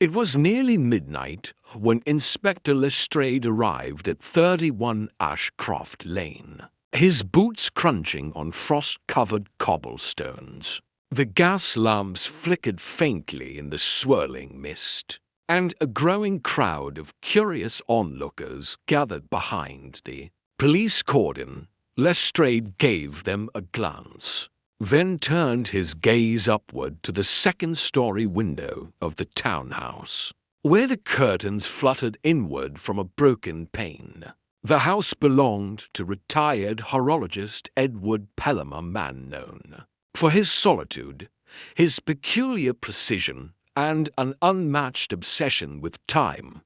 It was nearly midnight when Inspector Lestrade arrived at 31 Ashcroft Lane, his boots crunching on frost-covered cobblestones. The gas lamps flickered faintly in the swirling mist, and a growing crowd of curious onlookers gathered behind the police cordon. Lestrade gave them a glance, then turned his gaze upward to the second-story window of the townhouse, where the curtains fluttered inward from a broken pane. The house belonged to retired horologist Edward Pelham, a man known for his solitude, his peculiar precision, and an unmatched obsession with time.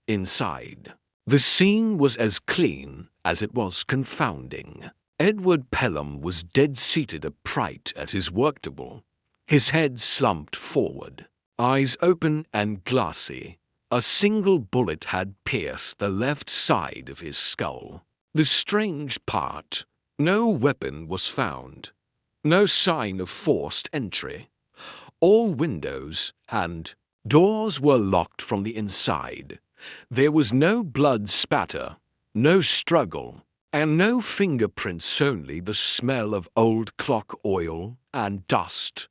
Inside, the scene was as clean as it was confounding. Edward Pelham was dead-seated upright at his work table, his head slumped forward, eyes open and glassy. A single bullet had pierced the left side of his skull. The strange part, no weapon was found, no sign of forced entry. All windows and doors were locked from the inside. There was no blood spatter, no struggle, and no fingerprints, only the smell of old clock oil and dust.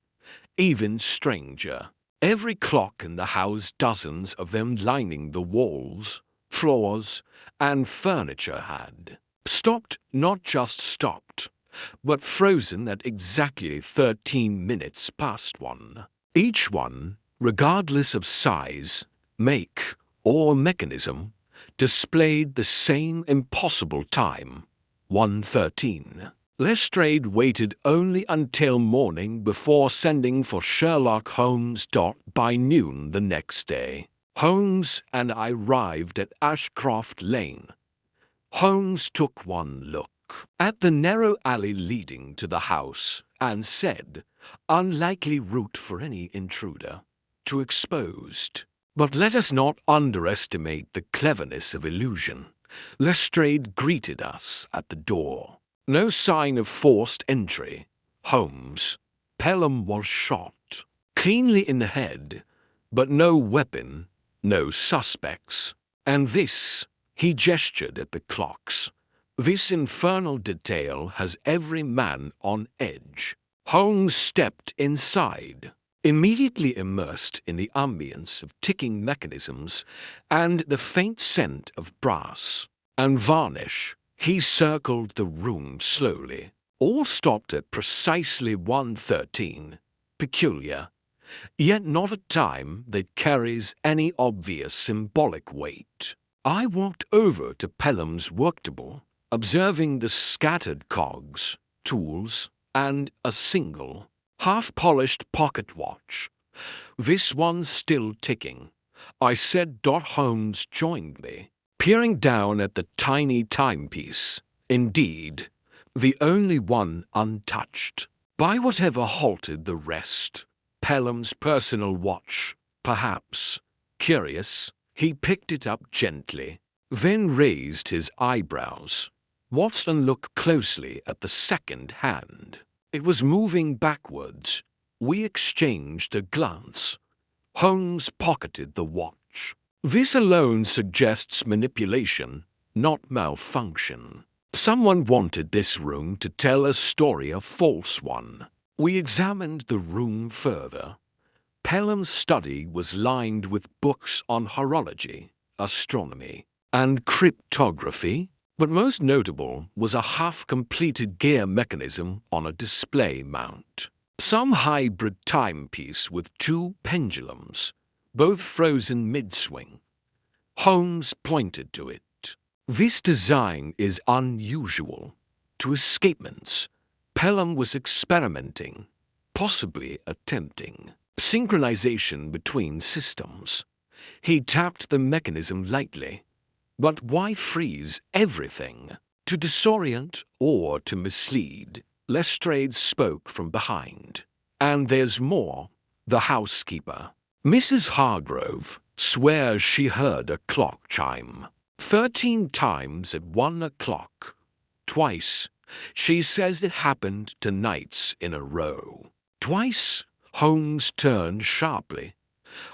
Even stranger, every clock in the house, dozens of them lining the walls, floors, and furniture, had stopped, not just stopped, but frozen at exactly 13 minutes past 1. Each one, regardless of size, make, or mechanism, displayed the same impossible time, 1:13. Lestrade waited only until morning before sending for Sherlock Holmes. By noon the next day, Holmes and I arrived at Ashcroft Lane. Holmes took one look at the narrow alley leading to the house and said, "Unlikely route for any intruder. Too exposed." But let us not underestimate the cleverness of illusion. Lestrade greeted us at the door. No sign of forced entry. Holmes. Pelham was shot, cleanly in the head, but no weapon, no suspects. And this, he gestured at the clocks, this infernal detail has every man on edge. Holmes stepped inside, immediately immersed in the ambience of ticking mechanisms and the faint scent of brass and varnish. He circled the room slowly. All stopped at precisely 1:13. Peculiar, yet not a time that carries any obvious symbolic weight. I walked over to Pelham's work table, observing the scattered cogs, tools, and a single, half-polished pocket watch. This one still ticking. I said. Holmes joined me, peering down at the tiny timepiece. Indeed, the only one untouched by whatever halted the rest. Pelham's personal watch, perhaps. Curious, he picked it up gently, then raised his eyebrows. Watson looked closely at the second hand. It was moving backwards. We exchanged a glance. Holmes pocketed the watch. This alone suggests manipulation, not malfunction. Someone wanted this room to tell a story, a false one. We examined the room further. Pelham's study was lined with books on horology, astronomy, and cryptography, but most notable was a half-completed gear mechanism on a display mount. Some hybrid timepiece with two pendulums, both frozen mid-swing. Holmes pointed to it. This design is unusual. To escapements, Pelham was experimenting, possibly attempting synchronization between systems. He tapped the mechanism lightly. But why freeze everything? To disorient or to mislead? Lestrade spoke from behind. And there's more. The housekeeper, Mrs. Hargrove, swears she heard a clock chime 13 times at 1 o'clock. Twice. She says it happened to nights in a row. Twice? Holmes turned sharply.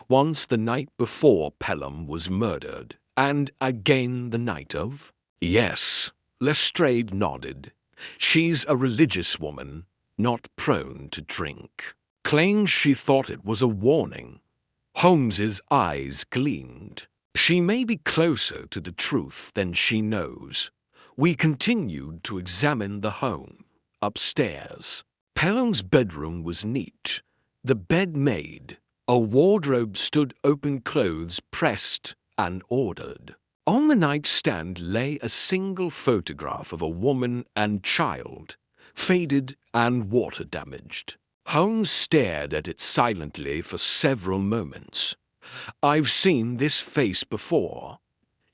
Once the night before Pelham was murdered, and again the night of? Yes, Lestrade nodded. She's a religious woman, not prone to drink. Claims she thought it was a warning. Holmes's eyes gleamed. She may be closer to the truth than she knows. We continued to examine the home. Upstairs, Pelham's bedroom was neat. The bed made. A wardrobe stood open, clothes pressed and ordered. On the nightstand lay a single photograph of a woman and child, faded and water-damaged. Holmes stared at it silently for several moments. "I've seen this face before,"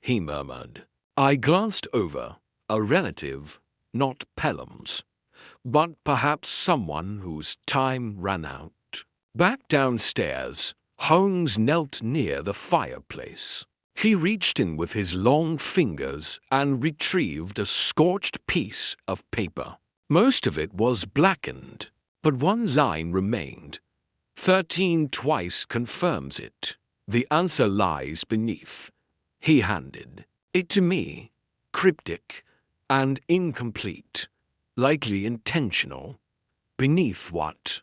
he murmured. I glanced over. A relative, not Pelham's, but perhaps someone whose time ran out. Back downstairs, Holmes knelt near the fireplace. He reached in with his long fingers and retrieved a scorched piece of paper. Most of it was blackened, but one line remained. 13 twice confirms it. The answer lies beneath. He handed it to me, cryptic and incomplete, likely intentional. Beneath what?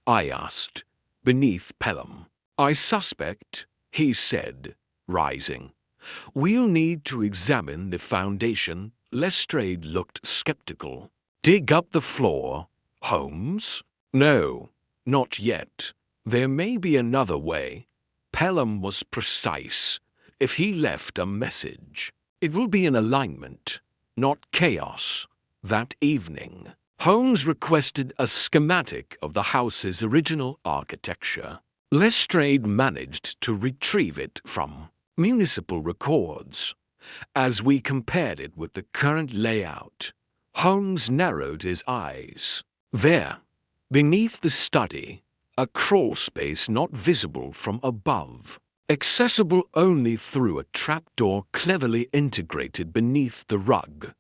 I asked. Beneath Pelham. I suspect, he said, rising. We'll need to examine the foundation. Lestrade looked skeptical. Dig up the floor, Holmes? No, not yet. There may be another way. Pelham was precise. If he left a message, it will be in alignment, not chaos. That evening, Holmes requested a schematic of the house's original architecture. Lestrade managed to retrieve it from municipal records. As we compared it with the current layout, Holmes narrowed his eyes. There, beneath the study, a crawl space not visible from above, accessible only through a trapdoor cleverly integrated beneath the rug.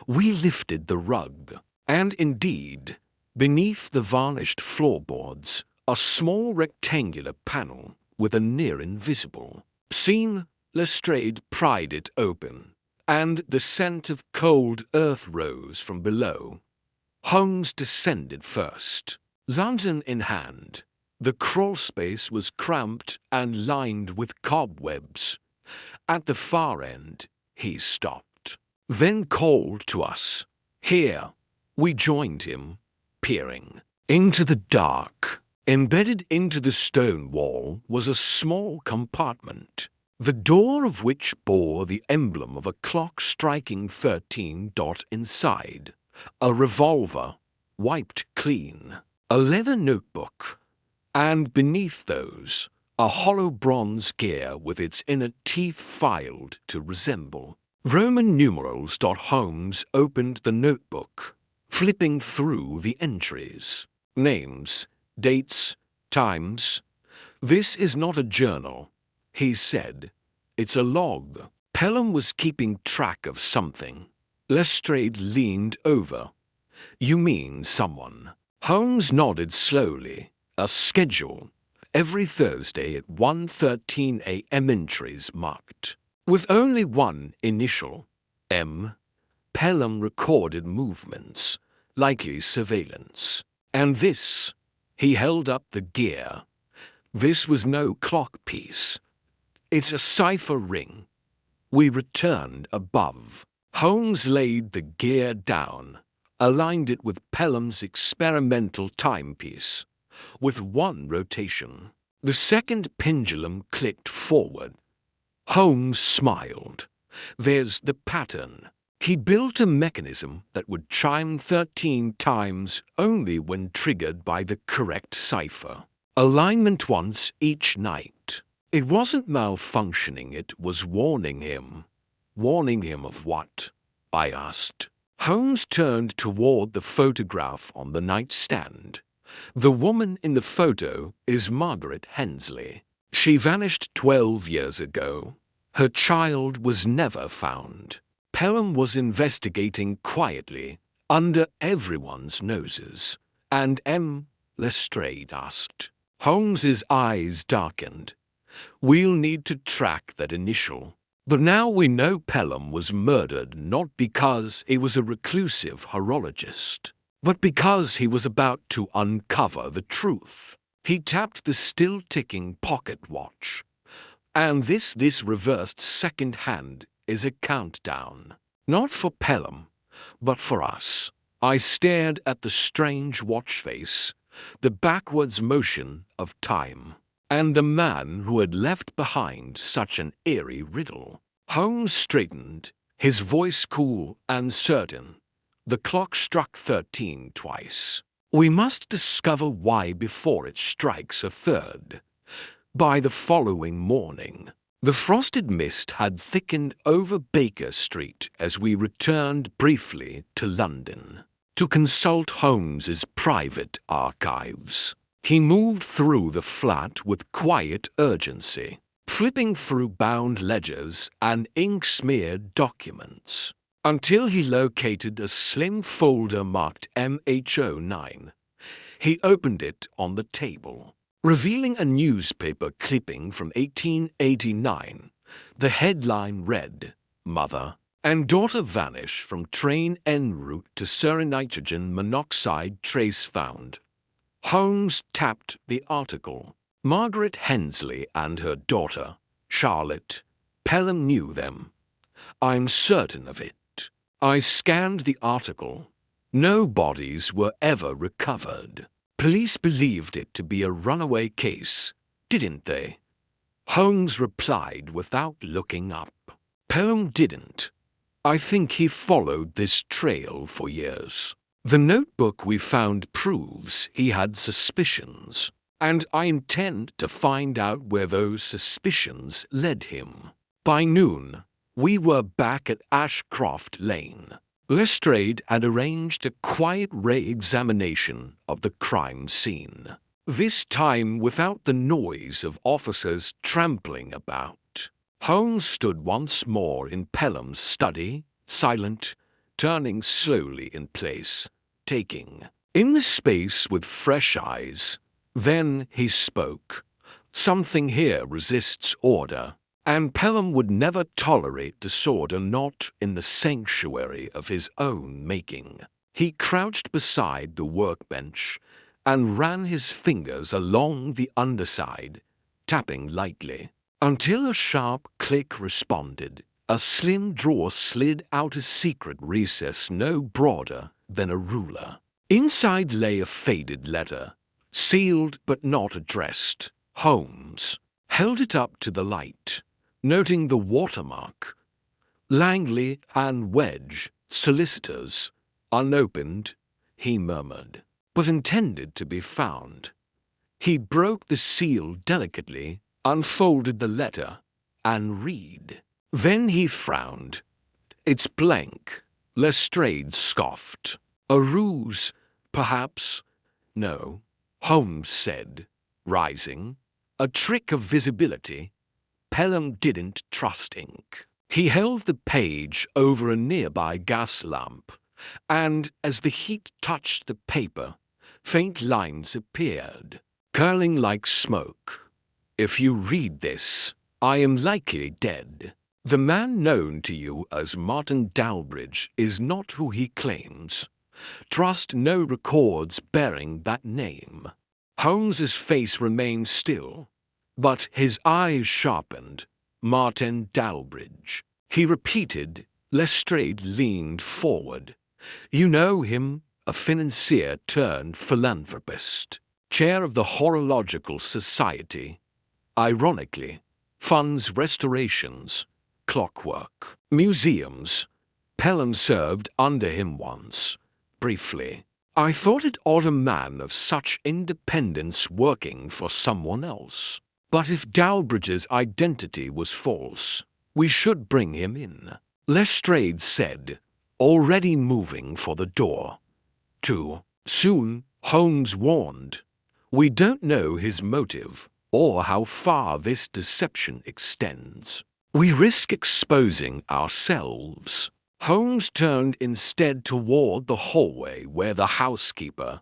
We lifted the rug, and indeed, beneath the varnished floorboards, a small rectangular panel with a near invisible. Seen, Lestrade pried it open, and the scent of cold earth rose from below. Holmes descended first, lantern in hand. The crawl space was cramped and lined with cobwebs. At the far end, he stopped, then called to us. Here, we joined him, peering into the dark. Embedded into the stone wall was a small compartment, the door of which bore the emblem of a clock striking 13 inside, a revolver, wiped clean, a leather notebook, and beneath those, a hollow bronze gear with its inner teeth filed to resemble Roman numerals. Holmes opened the notebook, flipping through the entries. Names, dates, times. This is not a journal, he said. It's a log. Pelham was keeping track of something. Lestrade leaned over. You mean someone? Holmes nodded slowly. A schedule. Every Thursday at 1:13 a.m. entries marked, with only one initial, M. Pelham recorded movements, likely surveillance. And this, he held up the gear. This was no clock piece. It's a cipher ring. We returned above. Holmes laid the gear down, aligned it with Pelham's experimental timepiece. With one rotation, the second pendulum clicked forward. Holmes smiled. There's the pattern. He built a mechanism that would chime 13 times only when triggered by the correct cipher. Alignment once each night. It wasn't malfunctioning, it was warning him. Warning him of what? I asked. Holmes turned toward the photograph on the nightstand. The woman in the photo is Margaret Hensley. She vanished 12 years ago. Her child was never found. Pelham was investigating quietly, under everyone's noses. And M. Lestrade asked. Holmes's eyes darkened. We'll need to track that initial. But now we know Pelham was murdered not because he was a reclusive horologist, but because he was about to uncover the truth. He tapped the still-ticking pocket watch. And this reversed second hand is a countdown. Not for Pelham, but for us. I stared at the strange watch face, the backwards motion of time, and the man who had left behind such an eerie riddle. Holmes straightened, his voice cool and certain. The clock struck 13 twice. We must discover why before it strikes a third. By the following morning, the frosted mist had thickened over Baker Street as we returned briefly to London to consult Holmes's private archives. He moved through the flat with quiet urgency, flipping through bound ledgers and ink-smeared documents, until he located a slim folder marked MH09. He opened it on the table, revealing a newspaper clipping from 1889. The headline read, "Mother and daughter vanish from train en route to nitrogen monoxide trace found." Holmes tapped the article. Margaret Hensley and her daughter, Charlotte. Pelham knew them. I'm certain of it. I scanned the article. No bodies were ever recovered. Police believed it to be a runaway case, didn't they? Holmes replied without looking up. Pelham didn't. I think he followed this trail for years. The notebook we found proves he had suspicions, and I intend to find out where those suspicions led him. By noon, we were back at Ashcroft Lane. Lestrade had arranged a quiet re-examination of the crime scene, this time without the noise of officers trampling about. Holmes stood once more in Pelham's study, silent, turning slowly in place, taking in the space with fresh eyes. Then he spoke. Something here resists order, and Pelham would never tolerate disorder not in the sanctuary of his own making. He crouched beside the workbench and ran his fingers along the underside, tapping lightly, until a sharp click responded. A slim drawer slid out a secret recess no broader than a ruler. Inside lay a faded letter, sealed but not addressed. Holmes held it up to the light, noting the watermark. Langley and Wedge, solicitors, unopened, he murmured, but intended to be found. He broke the seal delicately, unfolded the letter, and read. Then he frowned. It's blank. Lestrade scoffed. A ruse, perhaps? No, Holmes said, rising. A trick of visibility. Pelham didn't trust ink. He held the page over a nearby gas lamp, and as the heat touched the paper, faint lines appeared, curling like smoke. If you read this, I am likely dead. The man known to you as Martin Dalbridge is not who he claims. Trust no records bearing that name. Holmes's face remained still, but his eyes sharpened. Martin Dalbridge. He repeated. Lestrade leaned forward. You know him, a financier turned philanthropist, chair of the Horological Society. Ironically, funds restorations, clockwork, museums. Pelham served under him once, briefly. I thought it odd a man of such independence working for someone else. But if Dalbridge's identity was false, we should bring him in, Lestrade said, already moving for the door. Too soon, Holmes warned. We don't know his motive, or how far this deception extends. We risk exposing ourselves. Holmes turned instead toward the hallway where the housekeeper,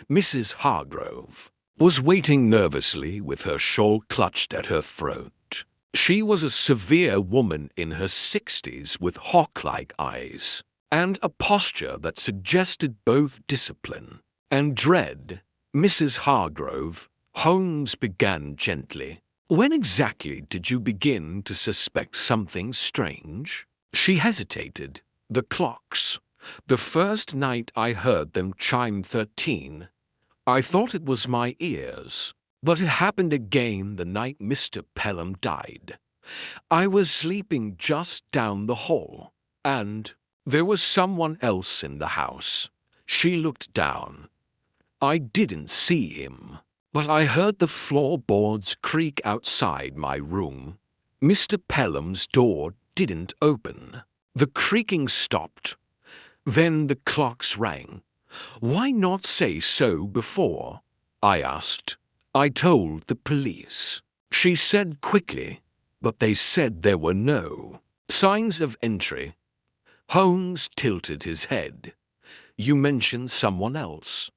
Mrs. Hargrove, was waiting nervously with her shawl clutched at her throat. She was a severe woman in her 60s with hawk-like eyes, and a posture that suggested both discipline and dread. "Mrs. Hargrove," Holmes began gently, "when exactly did you begin to suspect something strange?" She hesitated. "The clocks. The first night I heard them chime 13. I thought it was my ears, but it happened again the night Mr. Pelham died. I was sleeping just down the hall, and there was someone else in the house." She looked down. "I didn't see him, but I heard the floorboards creak outside my room. Mr. Pelham's door didn't open. The creaking stopped. Then the clocks rang. Why not say so before?" I asked. "I told the police," she said quickly, "but they said there were no signs of entry." Holmes tilted his head. "You mentioned someone else.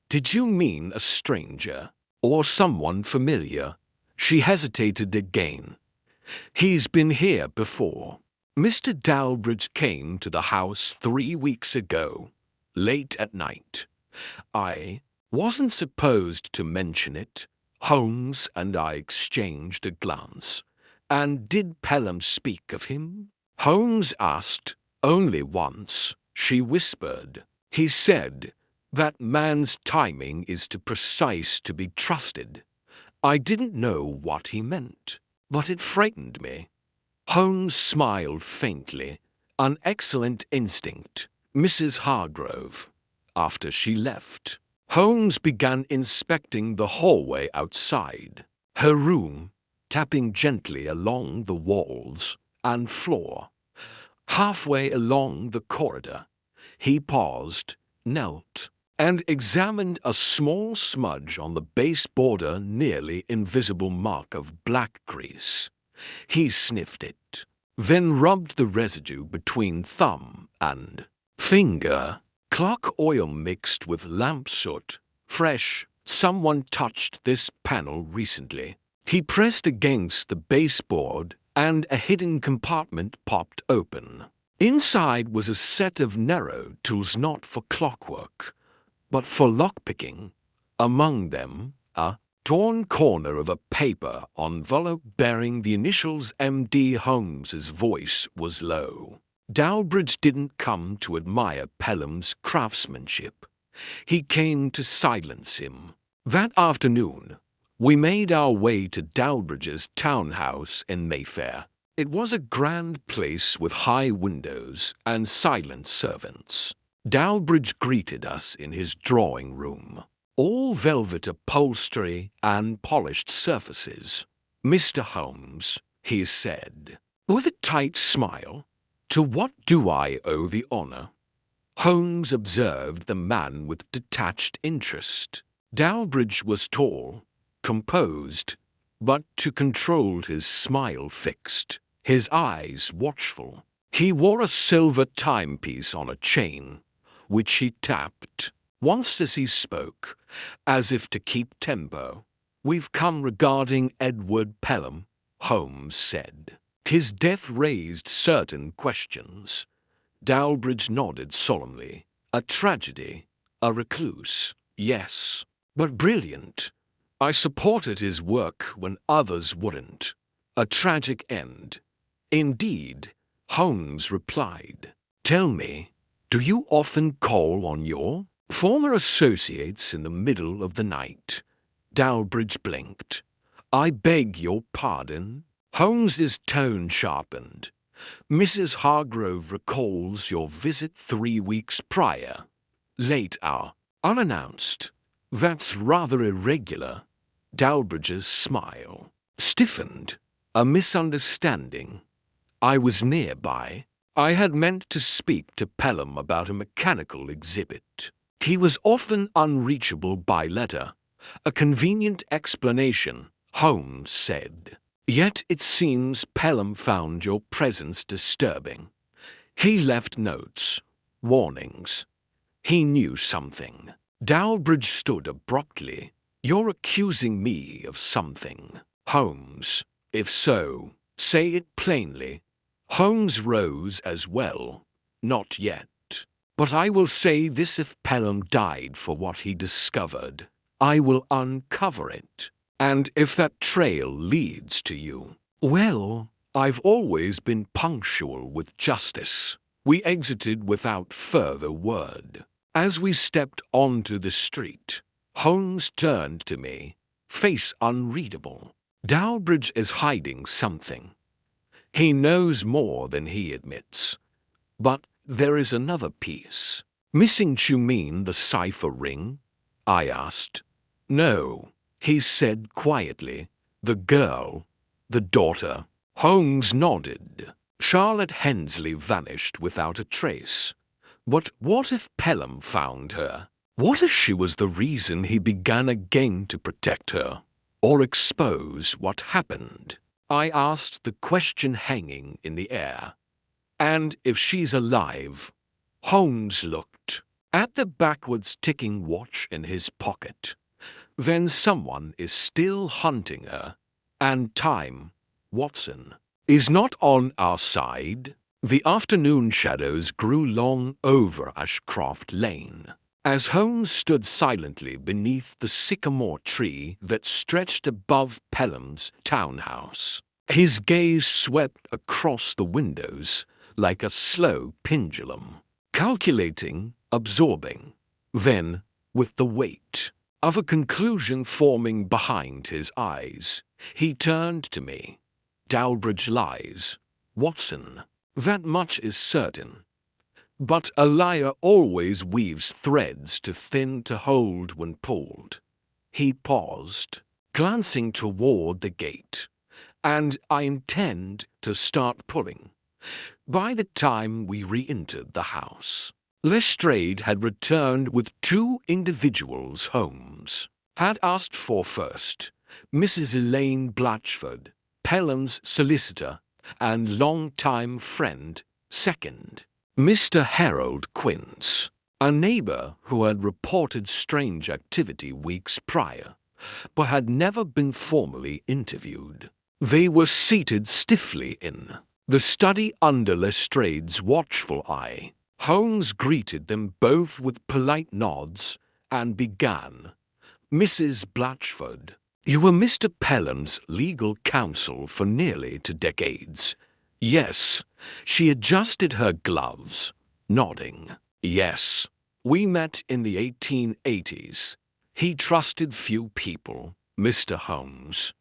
Did you mean a stranger, or someone familiar?" She hesitated again. "He's been here before. Mr. Dalbridge came to the house 3 weeks ago, late at night. I wasn't supposed to mention it." Holmes and I exchanged a glance. "And did Pelham speak of him?" Holmes asked. "Only once," she whispered. "He said, 'That man's timing is too precise to be trusted.' I didn't know what he meant, but it frightened me." Holmes smiled faintly. "An excellent instinct, Mrs. Hargrove." After she left, Holmes began inspecting the hallway outside her room, tapping gently along the walls and floor. Halfway along the corridor, he paused, knelt, and examined a small smudge on the base border, nearly invisible mark of black grease. He sniffed it, then rubbed the residue between thumb and finger. "Clock oil mixed with lamp soot. Fresh. Someone touched this panel recently." He pressed against the baseboard, and a hidden compartment popped open. Inside was a set of narrow tools not for clockwork, but for lockpicking. Among them, a torn corner of a paper envelope bearing the initials M.D. Holmes's voice was low. "Dalbridge didn't come to admire Pelham's craftsmanship. He came to silence him." That afternoon, we made our way to Dalbridge's townhouse in Mayfair. It was a grand place with high windows and silent servants. Dalbridge greeted us in his drawing room, all velvet upholstery and polished surfaces. "Mr. Holmes," he said, with a tight smile, "to what do I owe the honor?" Holmes observed the man with detached interest. Dalbridge was tall, composed, but too controlled, his smile fixed, his eyes watchful. He wore a silver timepiece on a chain, which he tapped once as he spoke, as if to keep tempo. "We've come regarding Edward Pelham," Holmes said. "His death raised certain questions." Dalbridge nodded solemnly. "A tragedy, a recluse, yes, but brilliant. I supported his work when others wouldn't. A tragic end." "Indeed," Holmes replied. "Tell me, do you often call on your former associates in the middle of the night?" Dalbridge blinked. "I beg your pardon?" Holmes's tone sharpened. "Mrs. Hargrove recalls your visit 3 weeks prior. Late hour, unannounced. That's rather irregular." Dalbridge's smile stiffened. "A misunderstanding. I was nearby. I had meant to speak to Pelham about a mechanical exhibit. He was often unreachable by letter. A convenient explanation," Holmes said. "Yet it seems Pelham found your presence disturbing. He left notes, warnings. He knew something." Dalbridge stood abruptly. You're accusing me of something, Holmes. If so, say it plainly. Holmes rose as well. Not yet. But I will say this: if Pelham died for what he discovered, I will uncover it. And if that trail leads to you, well, I've always been punctual with justice. We exited without further word. As we stepped onto the street, Holmes turned to me, face unreadable. Dalbridge is hiding something. He knows more than he admits. But there is another piece. Missing, you mean the cipher ring? I asked. No, he said quietly. The girl, the daughter. Holmes nodded. Charlotte Hensley vanished without a trace. But what if Pelham found her? What if she was the reason he began again to protect her? Or expose what happened? I asked, the question hanging in the air. And if she's alive? Holmes looked at the backwards ticking watch in his pocket. Then someone is still hunting her. And time, Watson, is not on our side. The afternoon shadows grew long over Ashcroft Lane, as Holmes stood silently beneath the sycamore tree that stretched above Pelham's townhouse. His gaze swept across the windows like a slow pendulum, calculating, absorbing. Then, with the weight of a conclusion forming behind his eyes, he turned to me. Dalbridge lies, Watson. That much is certain. But a liar always weaves threads too thin to hold when pulled. He paused, glancing toward the gate. And I intend to start pulling. By the time we re-entered the house, Lestrade had returned with two individuals Holmes had asked for first: Mrs. Elaine Blatchford, Pelham's solicitor and long-time friend; second, Mr. Harold Quince, a neighbor who had reported strange activity weeks prior, but had never been formally interviewed. They were seated stiffly in the study under Lestrade's watchful eye. Holmes greeted them both with polite nods and began. Mrs. Blatchford, you were Mr. Pelham's legal counsel for nearly 2 decades. Yes. She adjusted her gloves, nodding. Yes. We met in the 1880s. He trusted few people, Mr. Holmes.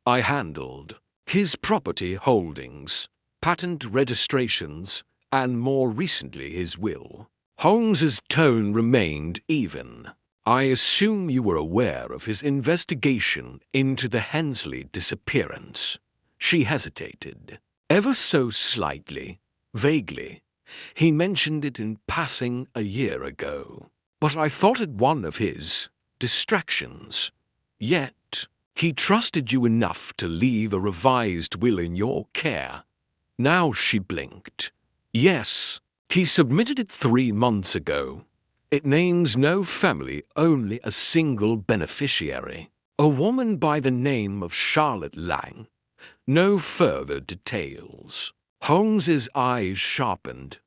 I handled his property holdings, patent registrations, and more recently his will. Holmes's tone remained even. I assume you were aware of his investigation into the Hensley disappearance. She hesitated, ever so slightly, vaguely. He mentioned it in passing a year ago, but I thought it one of his distractions. Yet, he trusted you enough to leave a revised will in your care. Now she blinked. Yes, he submitted it 3 months ago. It names no family, only a single beneficiary, a woman by the name of Charlotte Lang. No further details. Holmes's eyes sharpened.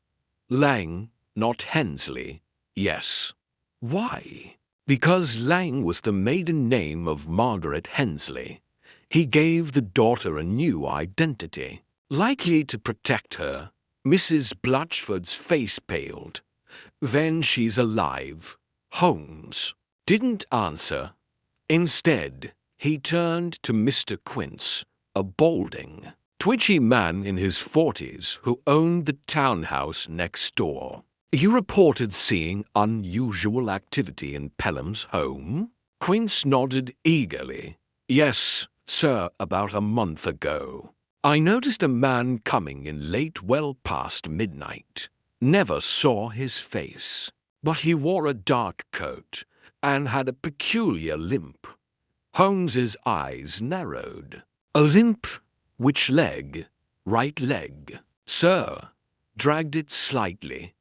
Lang, not Hensley. Yes. Why? Because Lang was the maiden name of Margaret Hensley. He gave the daughter a new identity, likely to protect her. Mrs. Blatchford's face paled. Then she's alive. Holmes didn't answer. Instead, he turned to Mr. Quince, a balding, twitchy man in his 40s who owned the townhouse next door. You reported seeing unusual activity in Pelham's home? Quince nodded eagerly. Yes, sir, about a month ago. I noticed a man coming in late, well past midnight. Never saw his face, but he wore a dark coat and had a peculiar limp. Holmes's eyes narrowed. A limp? Which leg? Right leg. Sir. Dragged it slightly.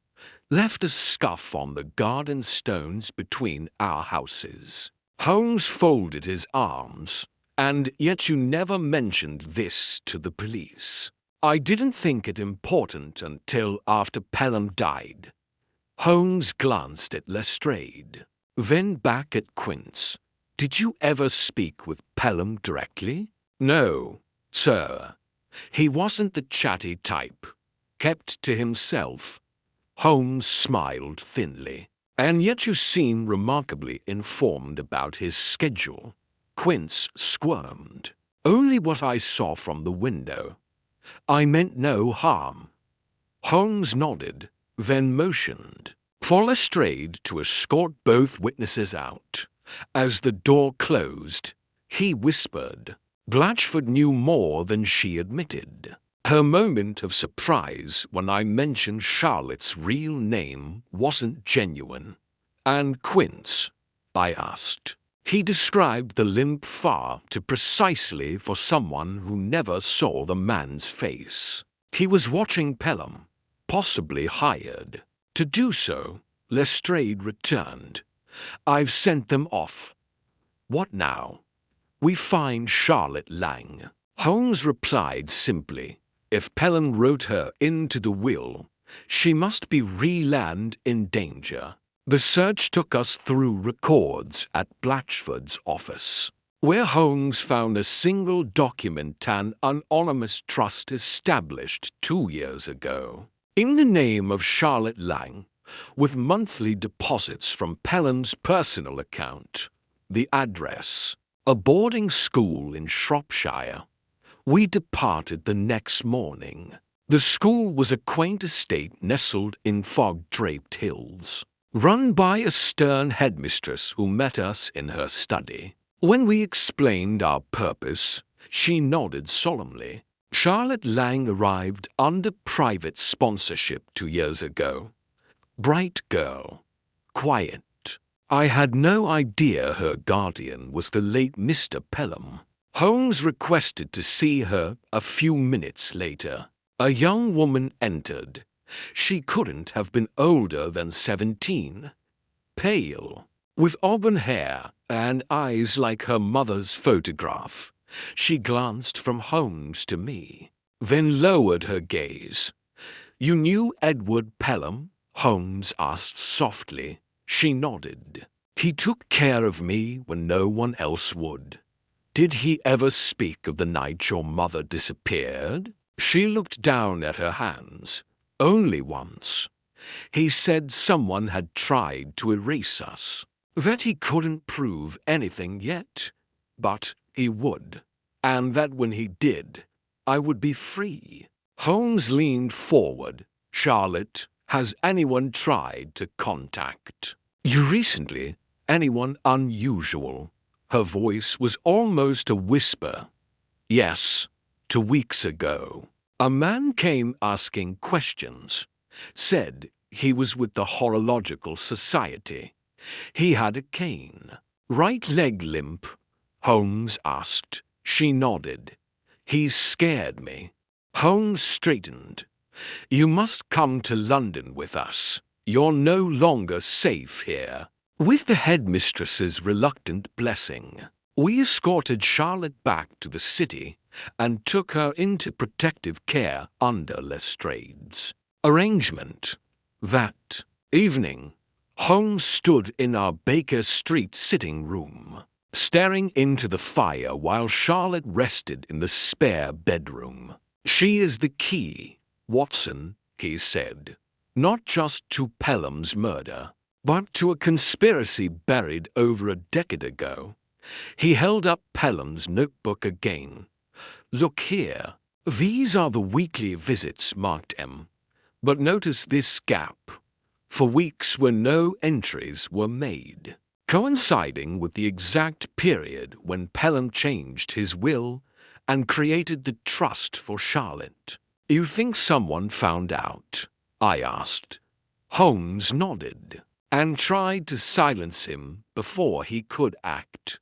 Left a scuff on the garden stones between our houses. Holmes folded his arms. "And yet you never mentioned this to the police." "I didn't think it important until after Pelham died." Holmes glanced at Lestrade, then back at Quince. "Did you ever speak with Pelham directly?" "No, sir. He wasn't the chatty type. Kept to himself." Holmes smiled thinly. "And yet you seem remarkably informed about his schedule." Quince squirmed. "Only what I saw from the window. I meant no harm." Holmes nodded, then motioned for Lestrade to escort both witnesses out. As the door closed, he whispered, "Blatchford knew more than she admitted." Her moment of surprise when I mentioned Charlotte's real name wasn't genuine. "And Quince?" I asked. He described the limp far too precisely for someone who never saw the man's face. "He was watching Pelham, possibly hired." "To do so," Lestrade returned. "I've sent them off." "What now?" "We find Charlotte Lang." Holmes replied simply, "If Pelham wrote her into the will, she must be re-land in danger." The search took us through records at Blatchford's office, where Holmes found a single document an anonymous trust established 2 years ago, in the name of Charlotte Lang, with monthly deposits from Pelham's personal account. The address, a boarding school in Shropshire. We departed the next morning. The school was a quaint estate nestled in fog-draped hills, run by a stern headmistress who met us in her study. When we explained our purpose, she nodded solemnly. "Charlotte Lang arrived under private sponsorship 2 years ago. Bright girl, quiet. I had no idea her guardian was the late Mr. Pelham." Holmes requested to see her a few minutes later. A young woman entered. She couldn't have been older than 17. Pale, with auburn hair and eyes like her mother's photograph. She glanced from Holmes to me, then lowered her gaze. "You knew Edward Pelham?" Holmes asked softly. She nodded. "He took care of me when no one else would." "Did he ever speak of the night your mother disappeared?" She looked down at her hands. "Only once. He said someone had tried to erase us, that he couldn't prove anything yet, but he would, and that when he did, I would be free." Holmes leaned forward. "Charlotte, has anyone tried to contact you recently? Anyone unusual?" Her voice was almost a whisper. "Yes, 2 weeks ago. A man came asking questions. Said he was with the Horological Society. He had a cane. Right leg limp?" Holmes asked. She nodded. "He scared me." Holmes straightened. "You must come to London with us. You're no longer safe here." With the headmistress's reluctant blessing, we escorted Charlotte back to the city and took her into protective care under Lestrade's arrangement. That evening, Holmes stood in our Baker Street sitting room, staring into the fire while Charlotte rested in the spare bedroom. "She is the key, Watson," he said, "not just to Pelham's murder, but to a conspiracy buried over a decade ago." He held up Pelham's notebook again. "Look here. These are the weekly visits marked M. But notice this gap. For weeks when no entries were made, coinciding with the exact period when Pelham changed his will and created the trust for Charlotte." "You think someone found out?" I asked. Holmes nodded and tried to silence him before he could act.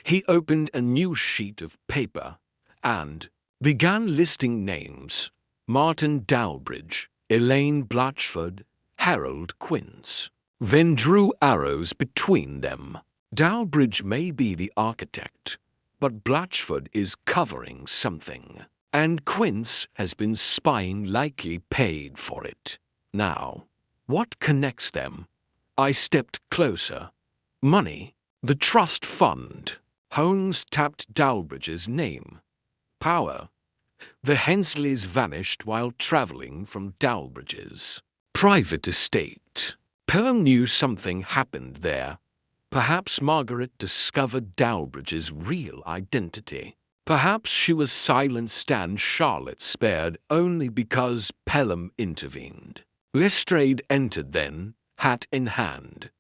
He opened a new sheet of paper and began listing names: Martin Dalbridge, Elaine Blatchford, Harold Quince, then drew arrows between them. Dalbridge may be the architect, but Blatchford is covering something. And Quince has been spying, likely paid for it. Now, what connects them? I stepped closer. Money. The trust fund. Holmes tapped Dalbridge's name. Power. The Hensleys vanished while travelling from Dalbridge's private estate. Pelham knew something happened there. Perhaps Margaret discovered Dalbridge's real identity. Perhaps she was silenced and Charlotte spared only because Pelham intervened. Lestrade entered then, hat in hand.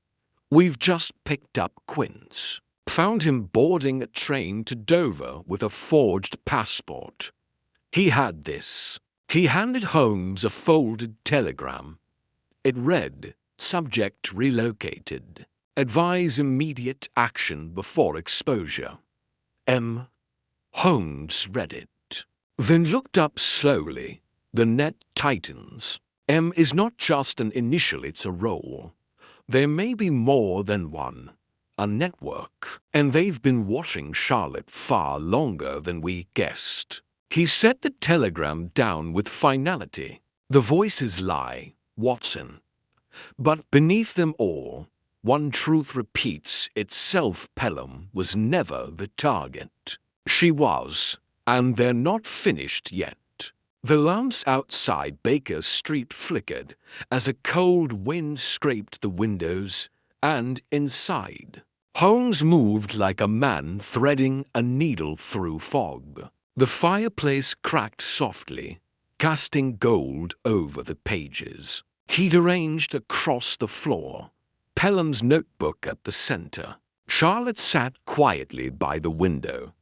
We've just picked up Quince. Found him boarding a train to Dover with a forged passport. He had this. He handed Holmes a folded telegram. It read, "Subject relocated. Advise immediate action before exposure. M." Holmes read it, then looked up slowly. The net tightens. M is not just an initial, it's a role. There may be more than one. A network. And they've been watching Charlotte far longer than we guessed. He set the telegram down with finality. The voices lie, Watson. But beneath them all, one truth repeats itself: Pelham was never the target. She was, and they're not finished yet. The lamps outside Baker Street flickered as a cold wind scraped the windows, and inside, Holmes moved like a man threading a needle through fog. The fireplace cracked softly, casting gold over the pages. He'd arranged across the floor, Pelham's notebook at the center. Charlotte sat quietly by the window,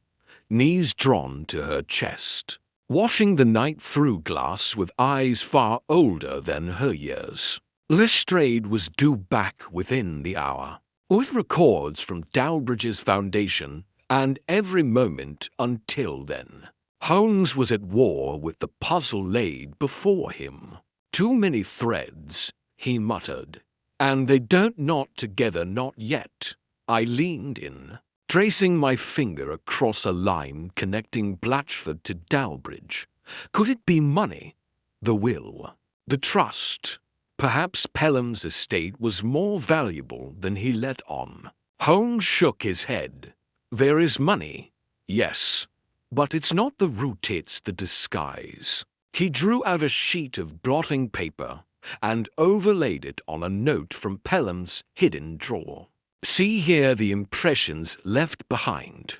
knees drawn to her chest, watching the night through glass with eyes far older than her years. Lestrade was due back within the hour, with records from Dalbridge's foundation, and every moment until then. Holmes was at war with the puzzle laid before him. Too many threads, he muttered, and they don't knot together, not yet. I leaned in, tracing my finger across a line connecting Blatchford to Dalbridge. Could it be money? The will? The trust? Perhaps Pelham's estate was more valuable than he let on. Holmes shook his head. There is money, yes, but it's not the root, it's the disguise. He drew out a sheet of blotting paper and overlaid it on a note from Pelham's hidden drawer. See here the impressions left behind.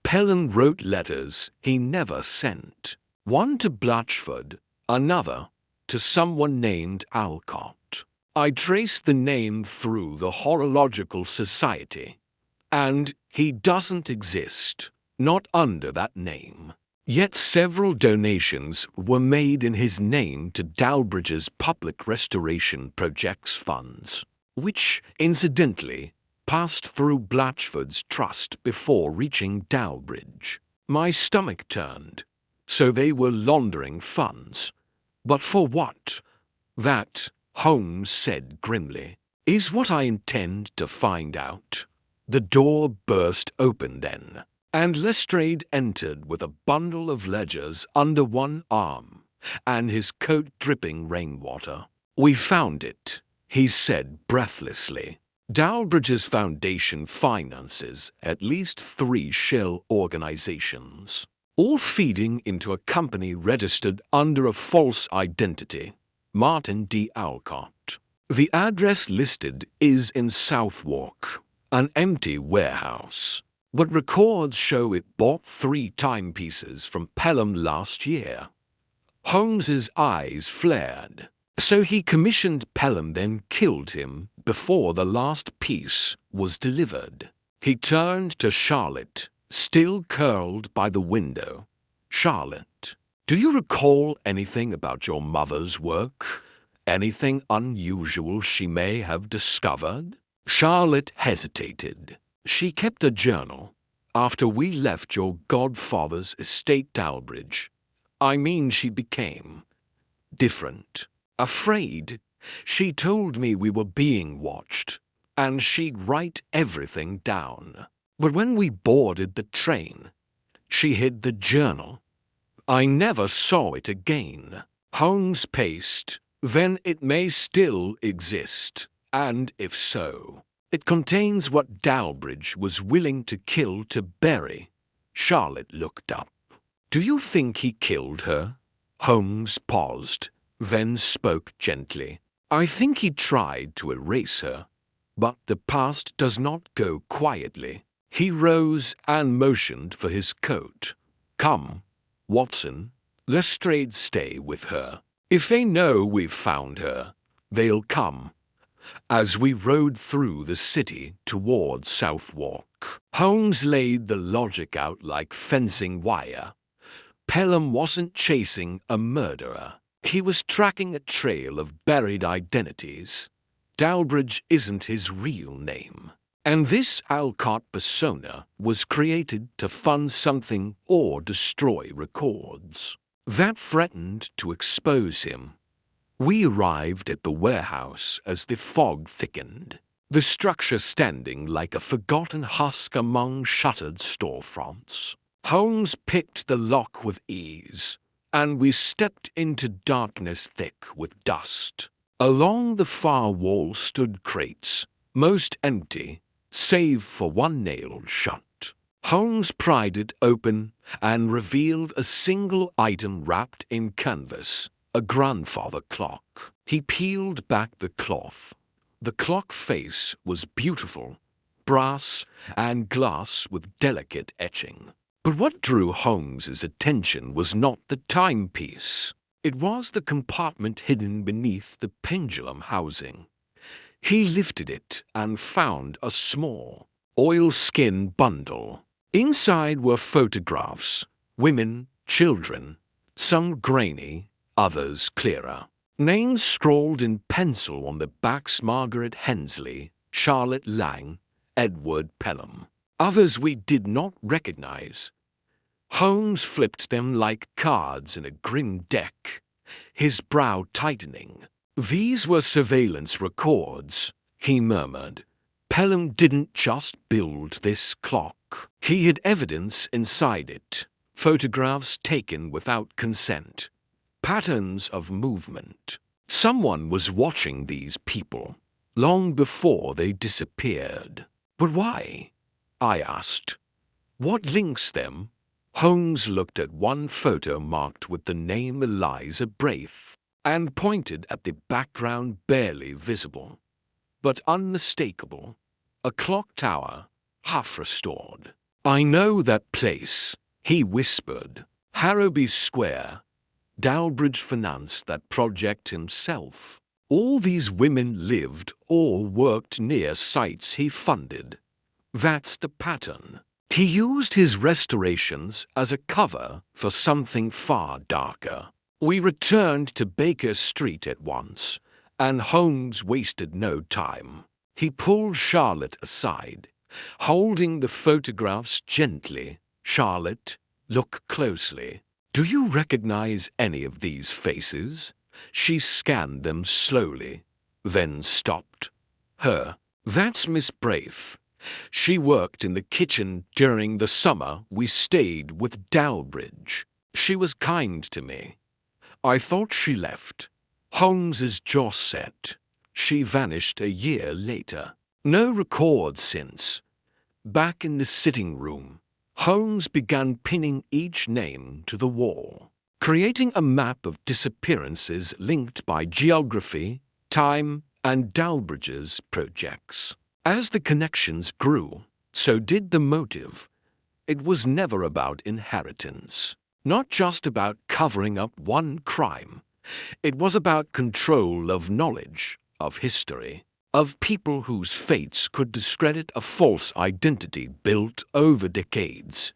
Pelham wrote letters he never sent. One to Blatchford, another to someone named Alcott. I traced the name through the Horological Society, and he doesn't exist, not under that name. Yet several donations were made in his name to Dalbridge's Public Restoration Projects funds, which, incidentally, passed through Blatchford's trust before reaching Dalbridge. My stomach turned. So they were laundering funds. But for what? That, Holmes said grimly, is what I intend to find out. The door burst open then, and Lestrade entered with a bundle of ledgers under one arm, and his coat dripping rainwater. We found it, he said breathlessly. Dalbridge's foundation finances at least 3 shell organizations, all feeding into a company registered under a false identity, Martin D. Alcott. The address listed is in Southwark, an empty warehouse, but records show it bought 3 timepieces from Pelham last year. Holmes's eyes flared. So he commissioned Pelham, then killed him before the last piece was delivered. He turned to Charlotte, still curled by the window. Charlotte, do you recall anything about your mother's work? Anything unusual she may have discovered? Charlotte hesitated. She kept a journal. After we left your godfather's estate, Dalbridge, I mean, she became different. Afraid. She told me we were being watched. and she'd write everything down. But when we boarded the train, she hid the journal. I never saw it again. Holmes paced. Then it may still exist, and if so, it contains what Dalbridge was willing to kill to bury. Charlotte looked up. Do you think he killed her? Holmes paused, then spoke gently. I think he tried to erase her, but the past does not go quietly. He rose and motioned for his coat. Come, Watson, Lestrade stay with her. If they know we've found her, they'll come. As we rode through the city toward Southwark, Holmes laid the logic out like fencing wire. Pelham wasn't chasing a murderer. He was tracking a trail of buried identities. Dalbridge isn't his real name. And this Alcott persona was created to fund something or destroy records. That threatened to expose him. We arrived at the warehouse as the fog thickened, the structure standing like a forgotten husk among shuttered storefronts. Holmes picked the lock with ease, and we stepped into darkness thick with dust. Along the far wall stood crates, most empty, save for one nailed shut. Holmes pried it open and revealed a single item wrapped in canvas, a grandfather clock. He peeled back the cloth. The clock face was beautiful, brass and glass with delicate etching. But what drew Holmes's attention was not the timepiece. It was the compartment hidden beneath the pendulum housing. He lifted it and found a small, oilskin bundle. Inside were photographs, women, children, some grainy, others clearer. Names scrawled in pencil on the backs: Margaret Hensley, Charlotte Lang, Edward Pelham. Others we did not recognize. Holmes flipped them like cards in a grim deck, his brow tightening. These were surveillance records, he murmured. Pelham didn't just build this clock. He hid evidence inside it, photographs taken without consent, patterns of movement. Someone was watching these people long before they disappeared. But why? I asked. What links them? Holmes looked at one photo marked with the name Eliza Braith and pointed at the background barely visible, but unmistakable, a clock tower, half restored. I know that place, he whispered. Harrowby Square. Dalbridge financed that project himself. All these women lived or worked near sites he funded. That's the pattern. He used his restorations as a cover for something far darker. We returned to Baker Street at once, and Holmes wasted no time. He pulled Charlotte aside, holding the photographs gently. Charlotte, look closely. Do you recognize any of these faces? She scanned them slowly, then stopped. Her. That's Miss Braith. She worked in the kitchen during the summer we stayed with Dalbridge. She was kind to me. I thought she left. Holmes's jaw set. She vanished a year later. No record since. Back in the sitting room, Holmes began pinning each name to the wall, creating a map of disappearances linked by geography, time, and Dalbridge's projects. As the connections grew, so did the motive. It was never about inheritance, not just about covering up one crime. It was about control of knowledge, of history, of people whose fates could discredit a false identity built over decades.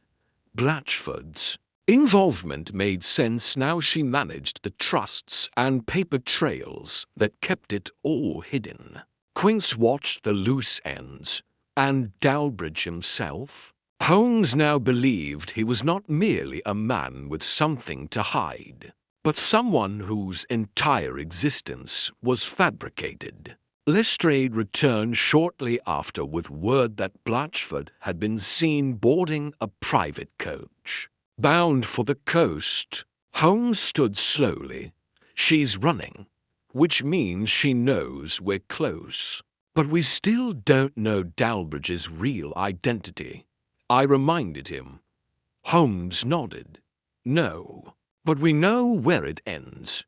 Blatchford's involvement made sense now she managed the trusts and paper trails that kept it all hidden. Quince watched the loose ends, and Dalbridge himself. Holmes now believed he was not merely a man with something to hide, but someone whose entire existence was fabricated. Lestrade returned shortly after with word that Blatchford had been seen boarding a private coach, bound for the coast. Holmes stood slowly. She's running, which means she knows we're close. But we still don't know Dalbridge's real identity, I reminded him. Holmes nodded. No, but we know where it ends.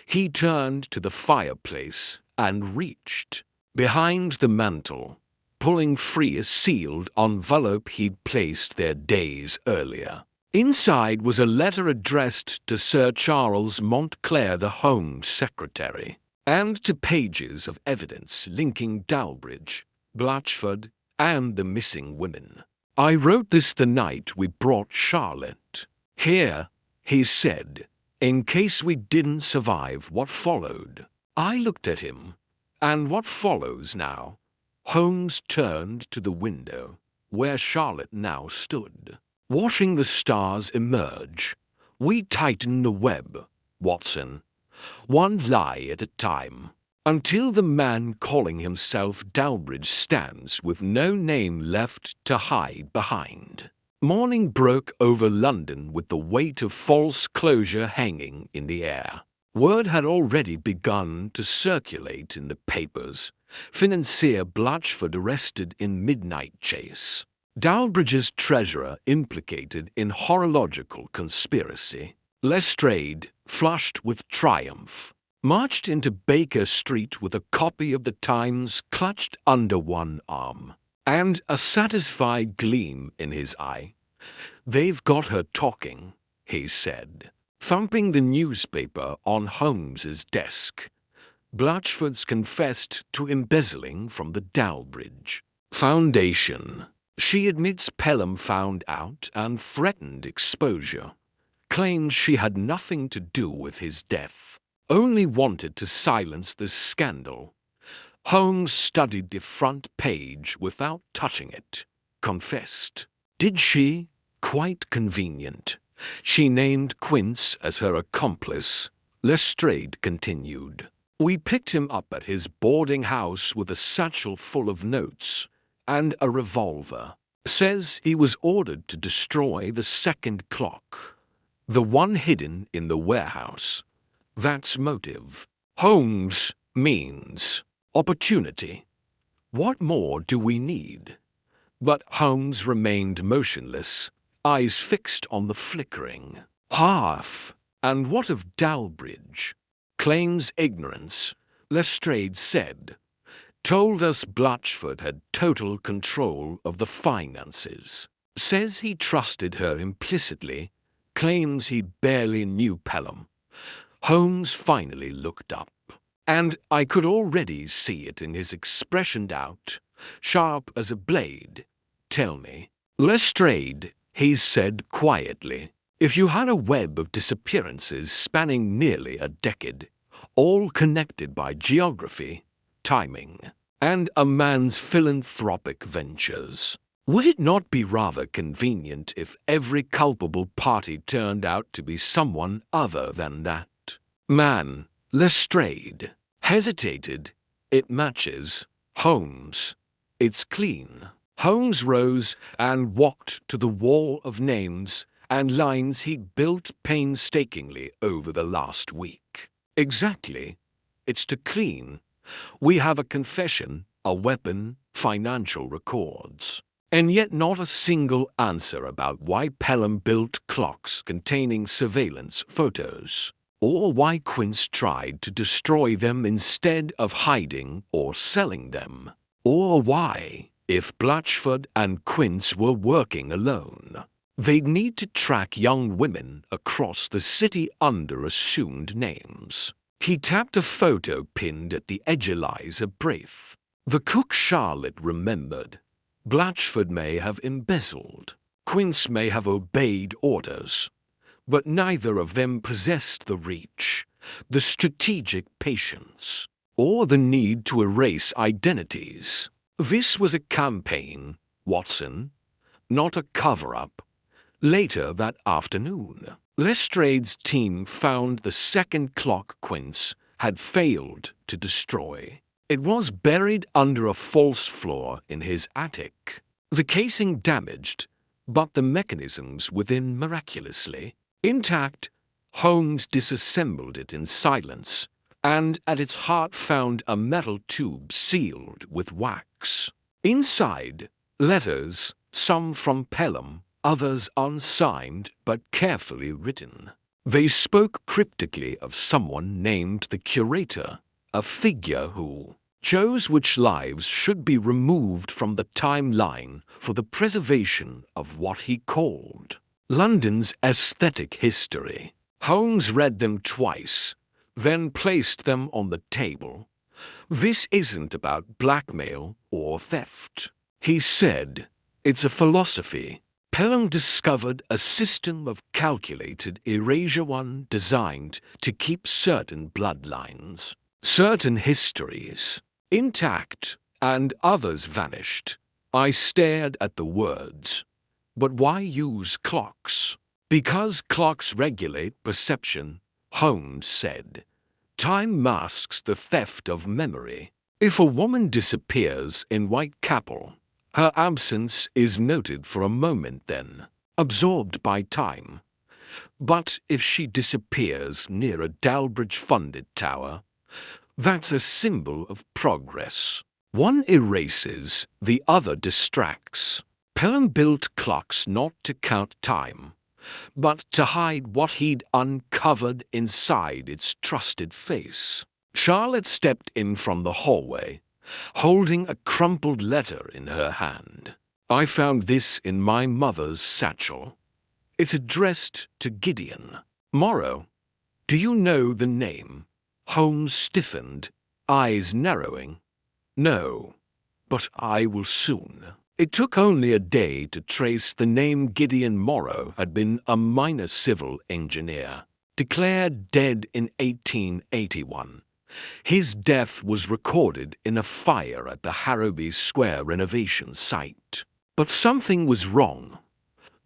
He turned to the fireplace and reached behind the mantel, pulling free a sealed envelope he'd placed there days earlier. Inside was a letter addressed to Sir Charles Montclair, the Home Secretary, and to pages of evidence linking Dalbridge, Blatchford, and the missing women. I wrote this the night we brought Charlotte. Here, he said, in case we didn't survive what followed. I looked at him. And what follows now? Holmes turned to the window, where Charlotte now stood. Watching the stars emerge, we tighten the web, Watson, one lie at a time, until the man calling himself Dalbridge stands with no name left to hide behind. Morning broke over London with the weight of false closure hanging in the air. Word had already begun to circulate in the papers. Financier Blatchford arrested in midnight chase. Dalbridge's treasurer implicated in horological conspiracy. Lestrade, flushed with triumph, marched into Baker Street with a copy of the Times clutched under one arm, and a satisfied gleam in his eye. They've got her talking, he said, thumping the newspaper on Holmes's desk. Blatchford's confessed to embezzling from the Dalbridge Foundation. She admits Pelham found out and threatened exposure. Claims she had nothing to do with his death. Only wanted to silence the scandal. Holmes studied the front page without touching it. Confessed. Did she? Quite convenient. She named Quince as her accomplice. Lestrade continued. We picked him up at his boarding house with a satchel full of notes and a revolver. Says he was ordered to destroy the second clock, the one hidden in the warehouse. That's motive. Holmes means opportunity. What more do we need? But Holmes remained motionless, eyes fixed on the flickering hearth. And what of Dalbridge? Claims ignorance, Lestrade said. Told us Blatchford had total control of the finances. Says he trusted her implicitly. Claims he barely knew Pelham. Holmes finally looked up, and I could already see it in his expression out, sharp as a blade. Tell me. Lestrade, he said quietly, if you had a web of disappearances spanning nearly a decade, all connected by geography, timing, and a man's philanthropic ventures, would it not be rather convenient if every culpable party turned out to be someone other than that man? Lestrade hesitated. It matches. Holmes. It's clean. Holmes rose and walked to the wall of names and lines he'd built painstakingly over the last week. Exactly. It's to clean. We have a confession, a weapon, financial records, and yet not a single answer about why Pelham built clocks containing surveillance photos, or why Quince tried to destroy them instead of hiding or selling them, or why, if Blatchford and Quince were working alone, they'd need to track young women across the city under assumed names. He tapped a photo pinned at the Edgelizer Braith. The cook Charlotte remembered. Blatchford may have embezzled. Quince may have obeyed orders. But neither of them possessed the reach, the strategic patience, or the need to erase identities. This was a campaign, Watson, not a cover-up. Later that afternoon, Lestrade's team found the second clock Quince had failed to destroy. It was buried under a false floor in his attic. The casing damaged, but the mechanisms within miraculously intact. Holmes disassembled it in silence, and at its heart found a metal tube sealed with wax. Inside, letters, some from Pelham, others unsigned but carefully written. They spoke cryptically of someone named the curator, a figure who chose which lives should be removed from the timeline for the preservation of what he called London's aesthetic history. Holmes read them twice, then placed them on the table. This isn't about blackmail or theft, he said. It's a philosophy. Pelham discovered a system of calculated erasure, one designed to keep certain bloodlines, certain histories, intact, and others vanished. I stared at the words. But why use clocks? Because clocks regulate perception, Holmes said. Time masks the theft of memory. If a woman disappears in Whitechapel, her absence is noted for a moment then, absorbed by time. But if she disappears near a Dalbridge-funded tower, that's a symbol of progress. One erases, the other distracts. Pelham built clocks not to count time, but to hide what he'd uncovered inside its trusted face. Charlotte stepped in from the hallway, holding a crumpled letter in her hand. I found this in my mother's satchel. It's addressed to Gideon Morrow. Do you know the name? Holmes stiffened, eyes narrowing. No, but I will soon. It took only a day to trace the name. Gideon Morrow had been a minor civil engineer, declared dead in 1881. His death was recorded in a fire at the Harrowby Square renovation site. But something was wrong.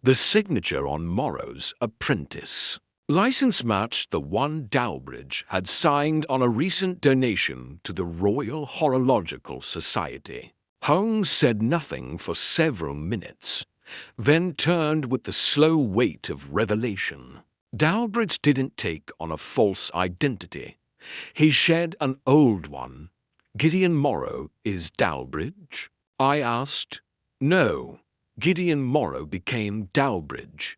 The signature on Morrow's apprentice license matched the one Dalbridge had signed on a recent donation to the Royal Horological Society. Holmes said nothing for several minutes, then turned with the slow weight of revelation. Dalbridge didn't take on a false identity. He shed an old one. Gideon Morrow is Dalbridge? I asked. No, Gideon Morrow became Dalbridge.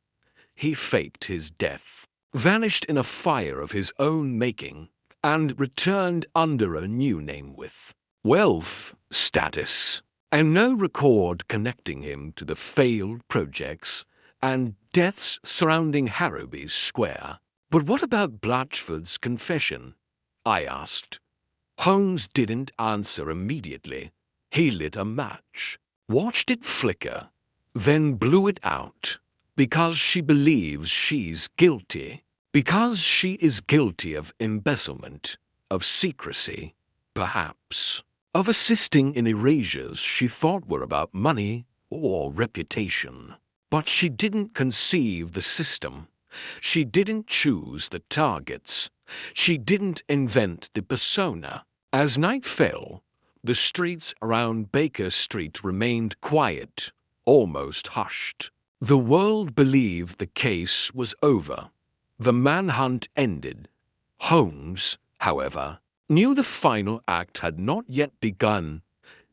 He faked his death, vanished in a fire of his own making, and returned under a new name with wealth, status, and no record connecting him to the failed projects and deaths surrounding Harrowby Square. But what about Blatchford's confession? I asked. Holmes didn't answer immediately. He lit a match, watched it flicker, then blew it out. Because she believes she's guilty. Because she is guilty of embezzlement, of secrecy, perhaps, of assisting in erasures she thought were about money or reputation. But she didn't conceive the system. She didn't choose the targets. She didn't invent the persona. As night fell, the streets around Baker Street remained quiet, almost hushed. The world believed the case was over. The manhunt ended. Holmes, however, knew the final act had not yet begun.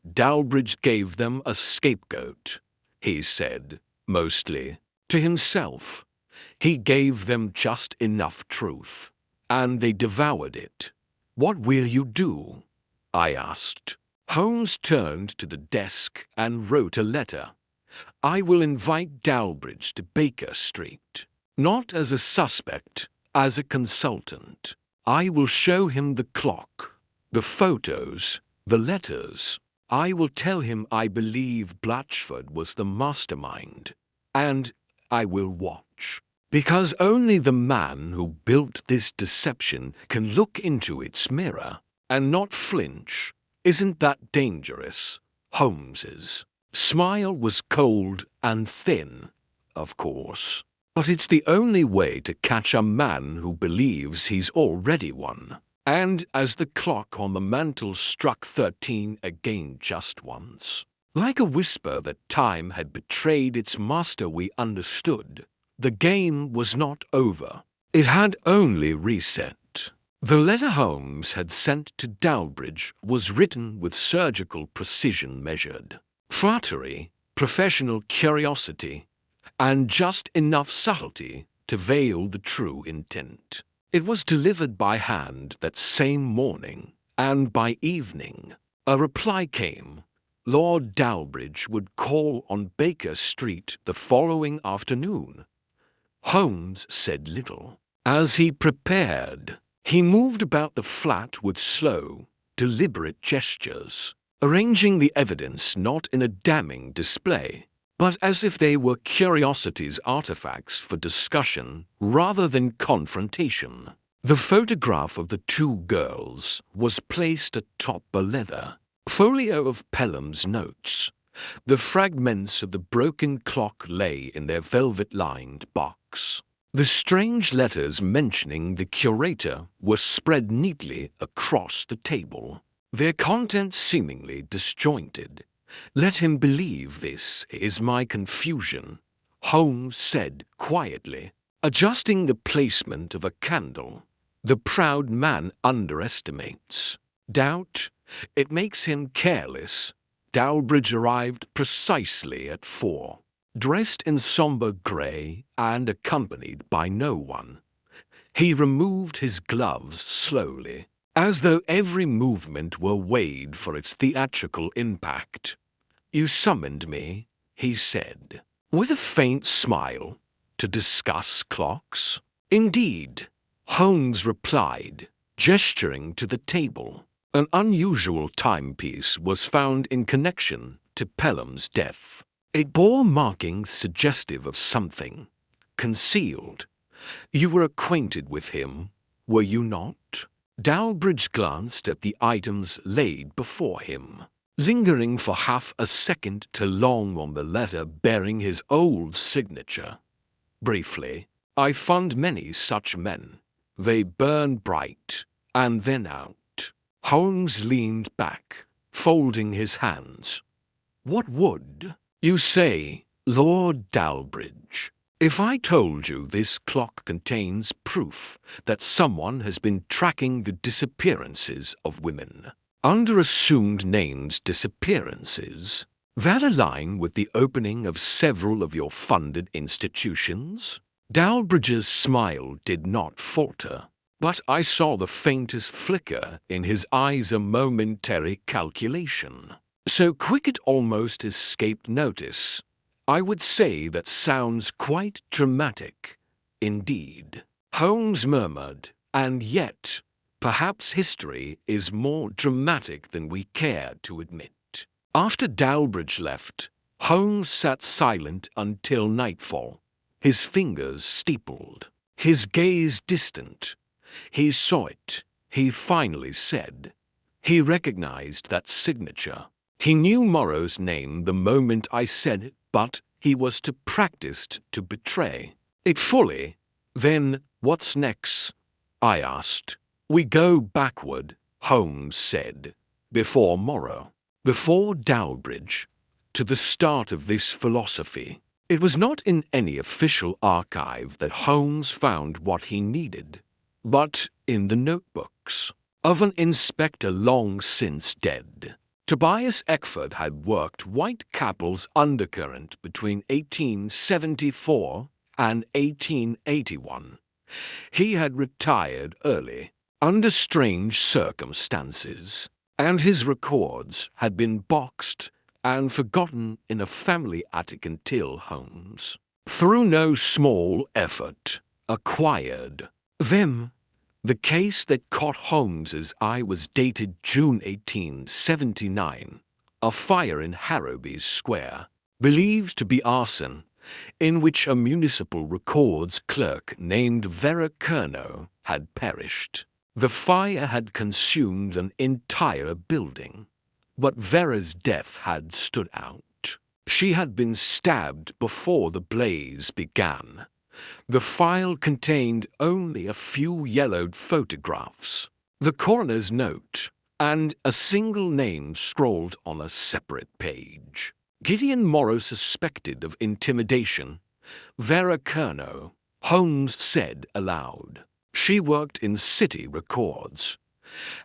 Dalbridge gave them a scapegoat, he said, mostly to himself. He gave them just enough truth, and they devoured it. What will you do? I asked. Holmes turned to the desk and wrote a letter. I will invite Dalbridge to Baker Street, not as a suspect, as a consultant. I will show him the clock, the photos, the letters. I will tell him I believe Blatchford was the mastermind, and I will watch. Because only the man who built this deception can look into its mirror and not flinch. Isn't that dangerous? Holmes's smile was cold and thin, of course. But it's the only way to catch a man who believes he's already one. And as the clock on the mantel struck 13 again just once, like a whisper that time had betrayed its master, we understood. The game was not over. It had only reset. The letter Holmes had sent to Dalbridge was written with surgical precision measured. Flattery, professional curiosity, and just enough subtlety to veil the true intent. It was delivered by hand that same morning, and by evening a reply came. Lord Dalbridge would call on Baker Street the following afternoon. Holmes said little. As he prepared, he moved about the flat with slow, deliberate gestures, arranging the evidence not in a damning display, but as if they were curiosity's artifacts for discussion rather than confrontation. The photograph of the two girls was placed atop a leather folio of Pelham's notes. The fragments of the broken clock lay in their velvet-lined box. The strange letters mentioning the curator were spread neatly across the table, their contents seemingly disjointed. "Let him believe this is my confusion," Holmes said quietly, adjusting the placement of a candle. "The proud man underestimates doubt. It makes him careless." Dalbridge arrived precisely at 4, dressed in somber grey and accompanied by no one. He removed his gloves slowly, as though every movement were weighed for its theatrical impact. "You summoned me," he said, with a faint smile, "to discuss clocks?" "Indeed," Holmes replied, gesturing to the table. An unusual timepiece was found in connection to Pelham's death. It bore markings suggestive of something concealed. "You were acquainted with him, were you not?" Dalbridge glanced at the items laid before him, lingering for half a second too long on the letter bearing his old signature. "Briefly, I fund many such men. They burn bright, and then out." Holmes leaned back, folding his hands. "What would you say, Lord Dalbridge, if I told you this clock contains proof that someone has been tracking the disappearances of women, under assumed names disappearances, that align with the opening of several of your funded institutions?" Dalbridge's smile did not falter, but I saw the faintest flicker in his eyes, a momentary calculation. So quick it almost escaped notice. "I would say that sounds quite dramatic, indeed," Holmes murmured, "and yet, perhaps history is more dramatic than we care to admit." After Dalbridge left, Holmes sat silent until nightfall, his fingers steepled, his gaze distant. He saw it, he finally said. He recognized that signature. He knew Morrow's name the moment I said it, but he was too practiced to betray it fully. "Then, what's next?" I asked. "We go backward," Holmes said. "Before Morrow, before Dalbridge, to the start of this philosophy." It was not in any official archive that Holmes found what he needed, but in the notebooks of an inspector long since dead. Tobias Eckford had worked Whitechapel's Undercurrent between 1874 and 1881. He had retired early, under strange circumstances, and his records had been boxed and forgotten in a family attic until Holmes, through no small effort, acquired them. The case that caught Holmes's eye was dated June 1879, a fire in Harrowby Square, believed to be arson, in which a municipal records clerk named Vera Curnow had perished. The fire had consumed an entire building, but Vera's death had stood out. She had been stabbed before the blaze began. The file contained only a few yellowed photographs, the coroner's note, and a single name scrawled on a separate page. Gideon Morrow suspected of intimidation. Vera Kernow, Holmes said aloud. She worked in city records,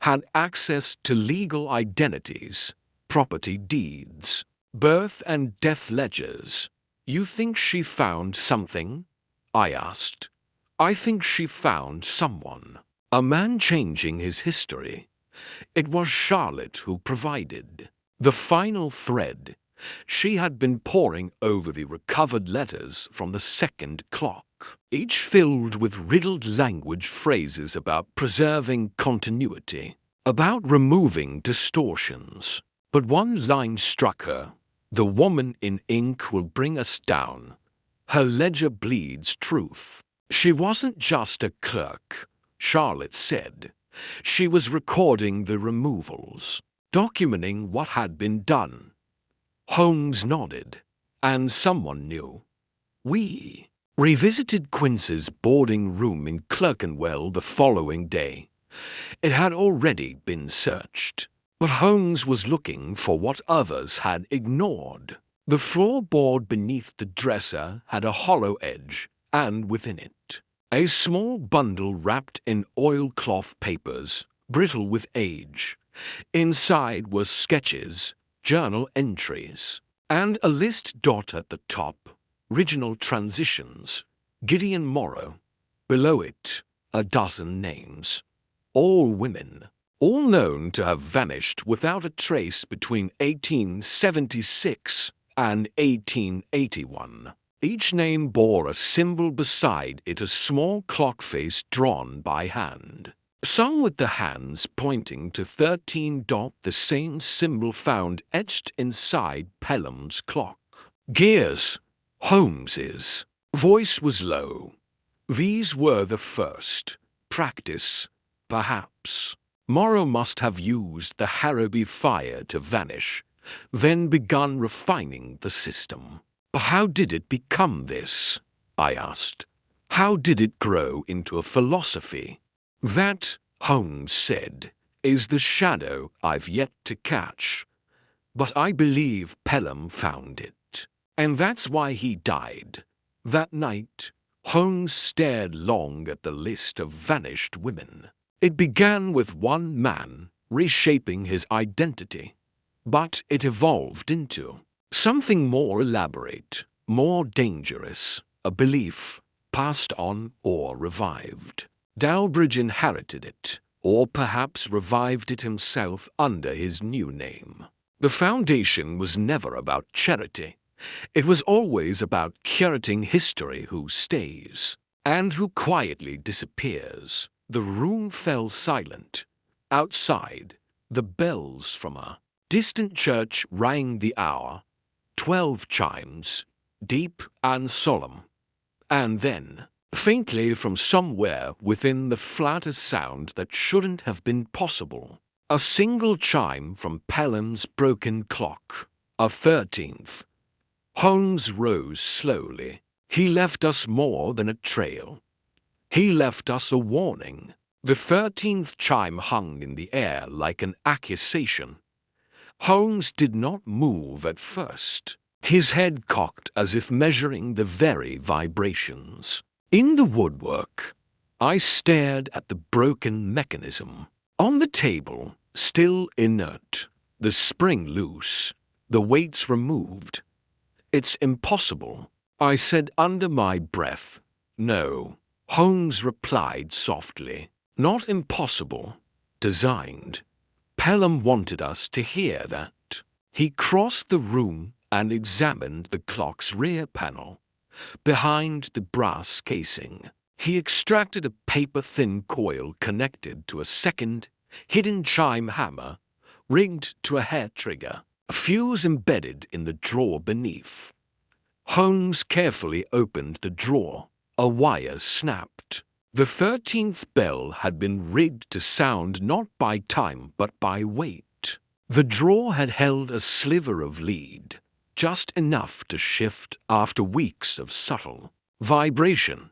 had access to legal identities, property deeds, birth and death ledgers. You think she found something? I asked. I think she found someone. A man changing his history. It was Charlotte who provided the final thread. She had been poring over the recovered letters from the second clock, each filled with riddled language phrases about preserving continuity, about removing distortions. But one line struck her. The woman in ink will bring us down. Her ledger bleeds truth. She wasn't just a clerk, Charlotte said. She was recording the removals, documenting what had been done. Holmes nodded, and someone knew. We revisited Quince's boarding room in Clerkenwell the following day. It had already been searched, but Holmes was looking for what others had ignored. The floorboard beneath the dresser had a hollow edge, and within it, a small bundle wrapped in oilcloth papers, brittle with age. Inside were sketches, journal entries, and a list dot at the top, original transitions, Gideon Morrow. Below it, a dozen names, all women, all known to have vanished without a trace between 1876 and 1881. Each name bore a symbol beside it, a small clock face drawn by hand. Some with the hands pointing to 13. The same symbol found etched inside Pelham's clock. Gears, Holmes's voice was low. These were the first. Practice, perhaps. Morrow must have used the Harrowby fire to vanish, then begun refining the system. But how did it become this? I asked. How did it grow into a philosophy? That, Holmes said, is the shadow I've yet to catch. But I believe Pelham found it. And that's why he died. That night, Holmes stared long at the list of vanished women. It began with one man reshaping his identity, but it evolved into something more elaborate, more dangerous, a belief passed on or revived. Dalbridge inherited it, or perhaps revived it himself under his new name. The foundation was never about charity. It was always about curating history who stays and who quietly disappears. The room fell silent. Outside, the bells from a distant church rang the hour. 12 chimes, deep and solemn. And then, faintly from somewhere within the flat, a sound that shouldn't have been possible. A single chime from Pelham's broken clock. A 13th. Holmes rose slowly. He left us more than a trail. He left us a warning. The 13th chime hung in the air like an accusation. Holmes did not move at first, his head cocked as if measuring the very vibrations. In the woodwork, I stared at the broken mechanism. On the table, still inert, the spring loose, the weights removed. It's impossible, I said under my breath. No, Holmes replied softly. Not impossible, designed. Pelham wanted us to hear that. He crossed the room and examined the clock's rear panel. Behind the brass casing, he extracted a paper-thin coil connected to a second, hidden chime hammer, rigged to a hair trigger, a fuse embedded in the drawer beneath. Holmes carefully opened the drawer. A wire snapped. The 13th bell had been rigged to sound not by time but by weight. The drawer had held a sliver of lead, just enough to shift after weeks of subtle vibration.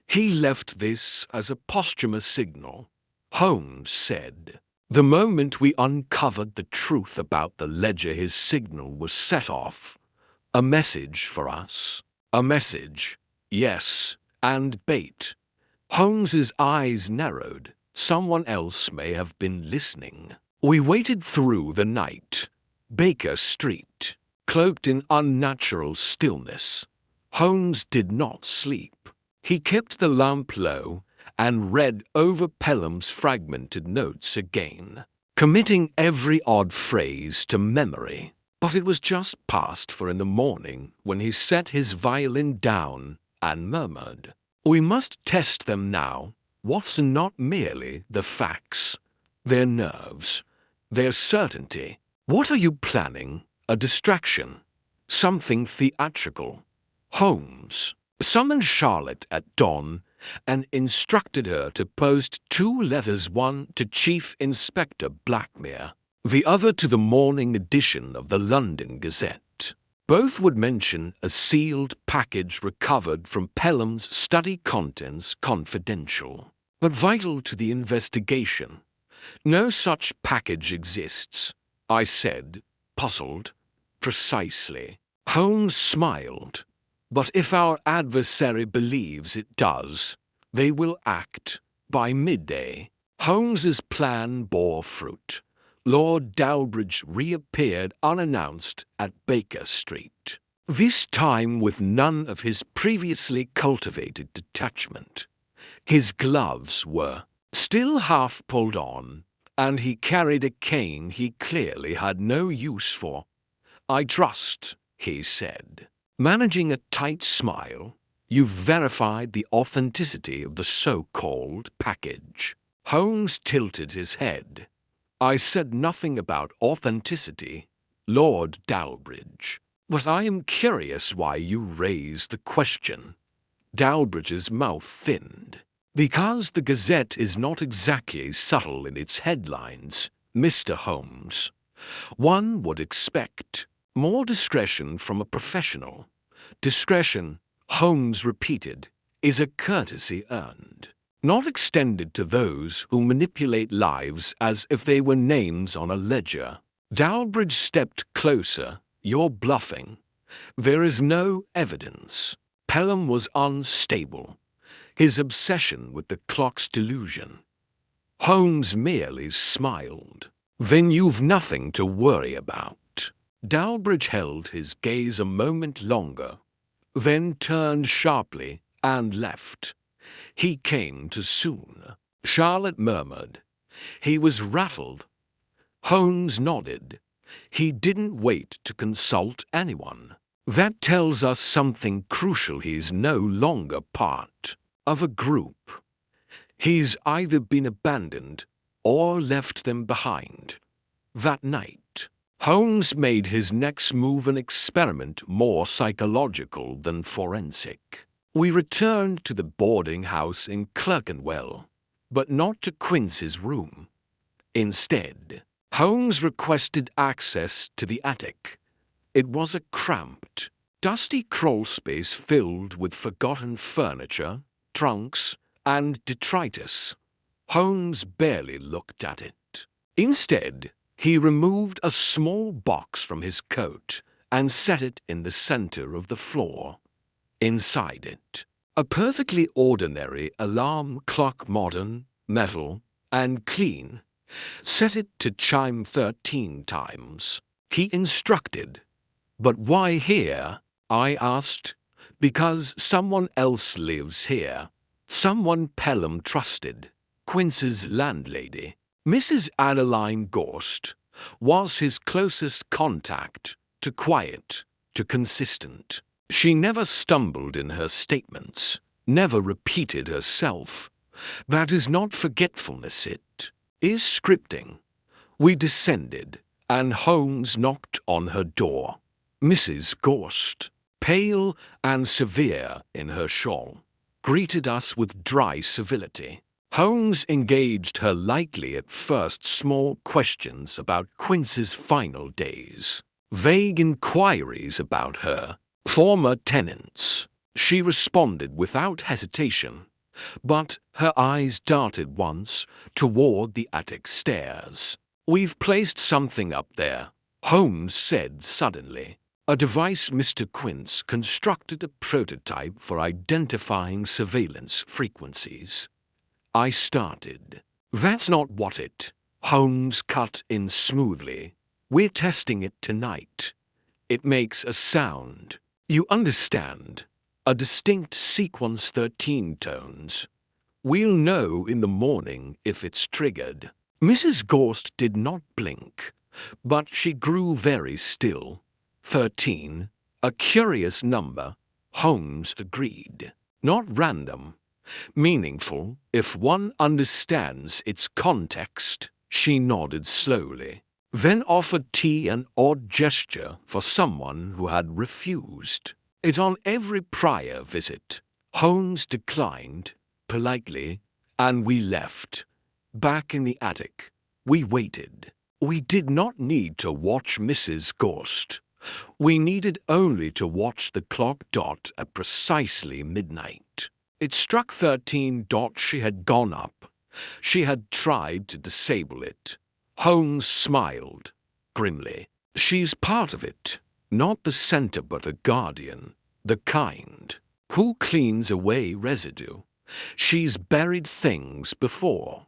He left this as a posthumous signal. Holmes said. The moment we uncovered the truth about the ledger, his signal was set off. A message for us. A message, yes, and bait. Holmes's eyes narrowed. Someone else may have been listening. We waited through the night. Baker Street, cloaked in unnatural stillness. Holmes did not sleep. He kept the lamp low and read over Pelham's fragmented notes again, committing every odd phrase to memory. But it was just past 4 in the morning when he set his violin down and murmured, "We must test them now. What's not merely the facts, their nerves, their certainty. What are you planning? A distraction? Something theatrical?" Holmes summoned Charlotte at dawn and instructed her to post 2 letters, one to Chief Inspector Blackmere, the other to the morning edition of the London Gazette. Both would mention a sealed package recovered from Pelham's study, contents confidential, but vital to the investigation. "No such package exists," I said, puzzled. "Precisely." Holmes smiled. "But if our adversary believes it does, they will act." By midday, Holmes's plan bore fruit. Lord Dalbridge reappeared unannounced at Baker Street, this time with none of his previously cultivated detachment. His gloves were still half pulled on, and he carried a cane he clearly had no use for. "I trust," he said, managing a tight smile, "you've verified the authenticity of the so-called package." Holmes tilted his head. "I said nothing about authenticity, Lord Dalbridge. But I am curious why you raise the question." Dalbridge's mouth thinned. "Because the Gazette is not exactly subtle in its headlines, Mr. Holmes. One would expect more discretion from a professional. Discretion," Holmes repeated, "is a courtesy earned, not extended to those who manipulate lives as if they were names on a ledger." Dalbridge stepped closer. "You're bluffing. There is no evidence." Pelham was unstable, his obsession with the clock's delusion. Holmes merely smiled. "Then you've nothing to worry about." Dalbridge held his gaze a moment longer, then turned sharply and left. "He came too soon," Charlotte murmured. "He was rattled." Holmes nodded. "He didn't wait to consult anyone. That tells us something crucial. He's no longer part of a group. He's either been abandoned or left them behind." That night, Holmes made his next move an experiment more psychological than forensic. We returned to the boarding house in Clerkenwell, but not to Quince's room. Instead, Holmes requested access to the attic. It was a cramped, dusty crawlspace filled with forgotten furniture, trunks, and detritus. Holmes barely looked at it. Instead, he removed a small box from his coat and set it in the center of the floor. Inside it, a perfectly ordinary alarm clock, modern, metal, and clean. "Set it to chime 13 times, he instructed. "But why here?" I asked. "Because someone else lives here. Someone Pelham trusted. Quince's landlady. Mrs. Adeline Gorst was his closest contact, to quiet, to consistent. She never stumbled in her statements, never repeated herself. That is not forgetfulness, it is scripting." We descended, and Holmes knocked on her door. Mrs. Gorst, pale and severe in her shawl, greeted us with dry civility. Holmes engaged her lightly at first, small questions about Quince's final days, vague inquiries about her former tenants. She responded without hesitation. but her eyes darted once toward the attic stairs. "We've placed something up there," Holmes said suddenly. "A device Mr. Quince constructed a prototype for identifying surveillance frequencies." I started. "That's not what it—" Holmes cut in smoothly. "We're testing it tonight. It makes a sound. You understand? A distinct sequence 13 tones. We'll know in the morning if it's triggered." Mrs. Gorst did not blink, but she grew very still. 13, a curious number, Holmes agreed. Not random. Meaningful if one understands its context. She nodded slowly, then offered tea, an odd gesture for someone who had refused it on every prior visit. Holmes declined, politely, and we left. Back in the attic, we waited. We did not need to watch Mrs. Gorst. We needed only to watch the clock dot at precisely midnight. It struck 13. She had gone up. She had tried to disable it. Holmes smiled grimly. "She's part of it. Not the center but a guardian. The kind who cleans away residue. She's buried things before."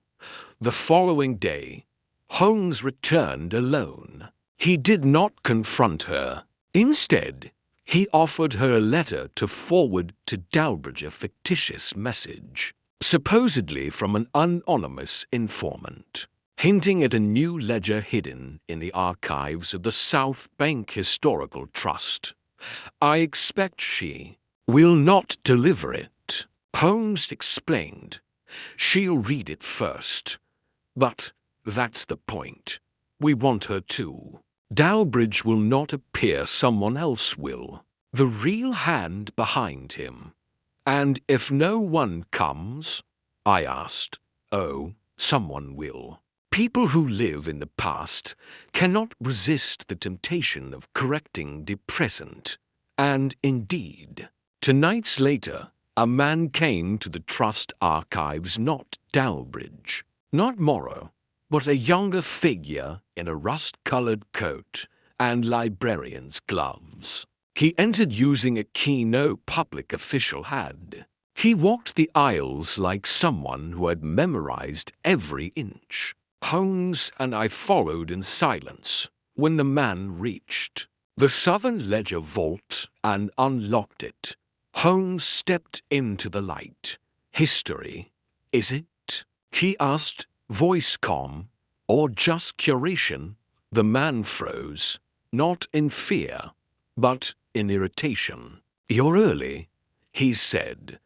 The following day, Holmes returned alone. He did not confront her. Instead, he offered her a letter to forward to Dalbridge, a fictitious message, supposedly from an anonymous informant, hinting at a new ledger hidden in the archives of the South Bank Historical Trust. "I expect she will not deliver it," Holmes explained. "She'll read it first. But that's the point. We want her to. Dalbridge will not appear, someone else will. The real hand behind him." "And if no one comes?" I asked. "Oh, someone will. People who live in the past cannot resist the temptation of correcting the present." And indeed, 2 nights later, a man came to the Trust archives, not Dalbridge, not Morrow, but a younger figure in a rust-colored coat and librarian's gloves. He entered using a key no public official had. He walked the aisles like someone who had memorized every inch. Holmes and I followed in silence when the man reached the Southern Ledger vault and unlocked it. Holmes stepped into the light. "History, is it?" he asked, voice calm. "Or just curation?" The man froze, not in fear, but in irritation. "You're early," he said.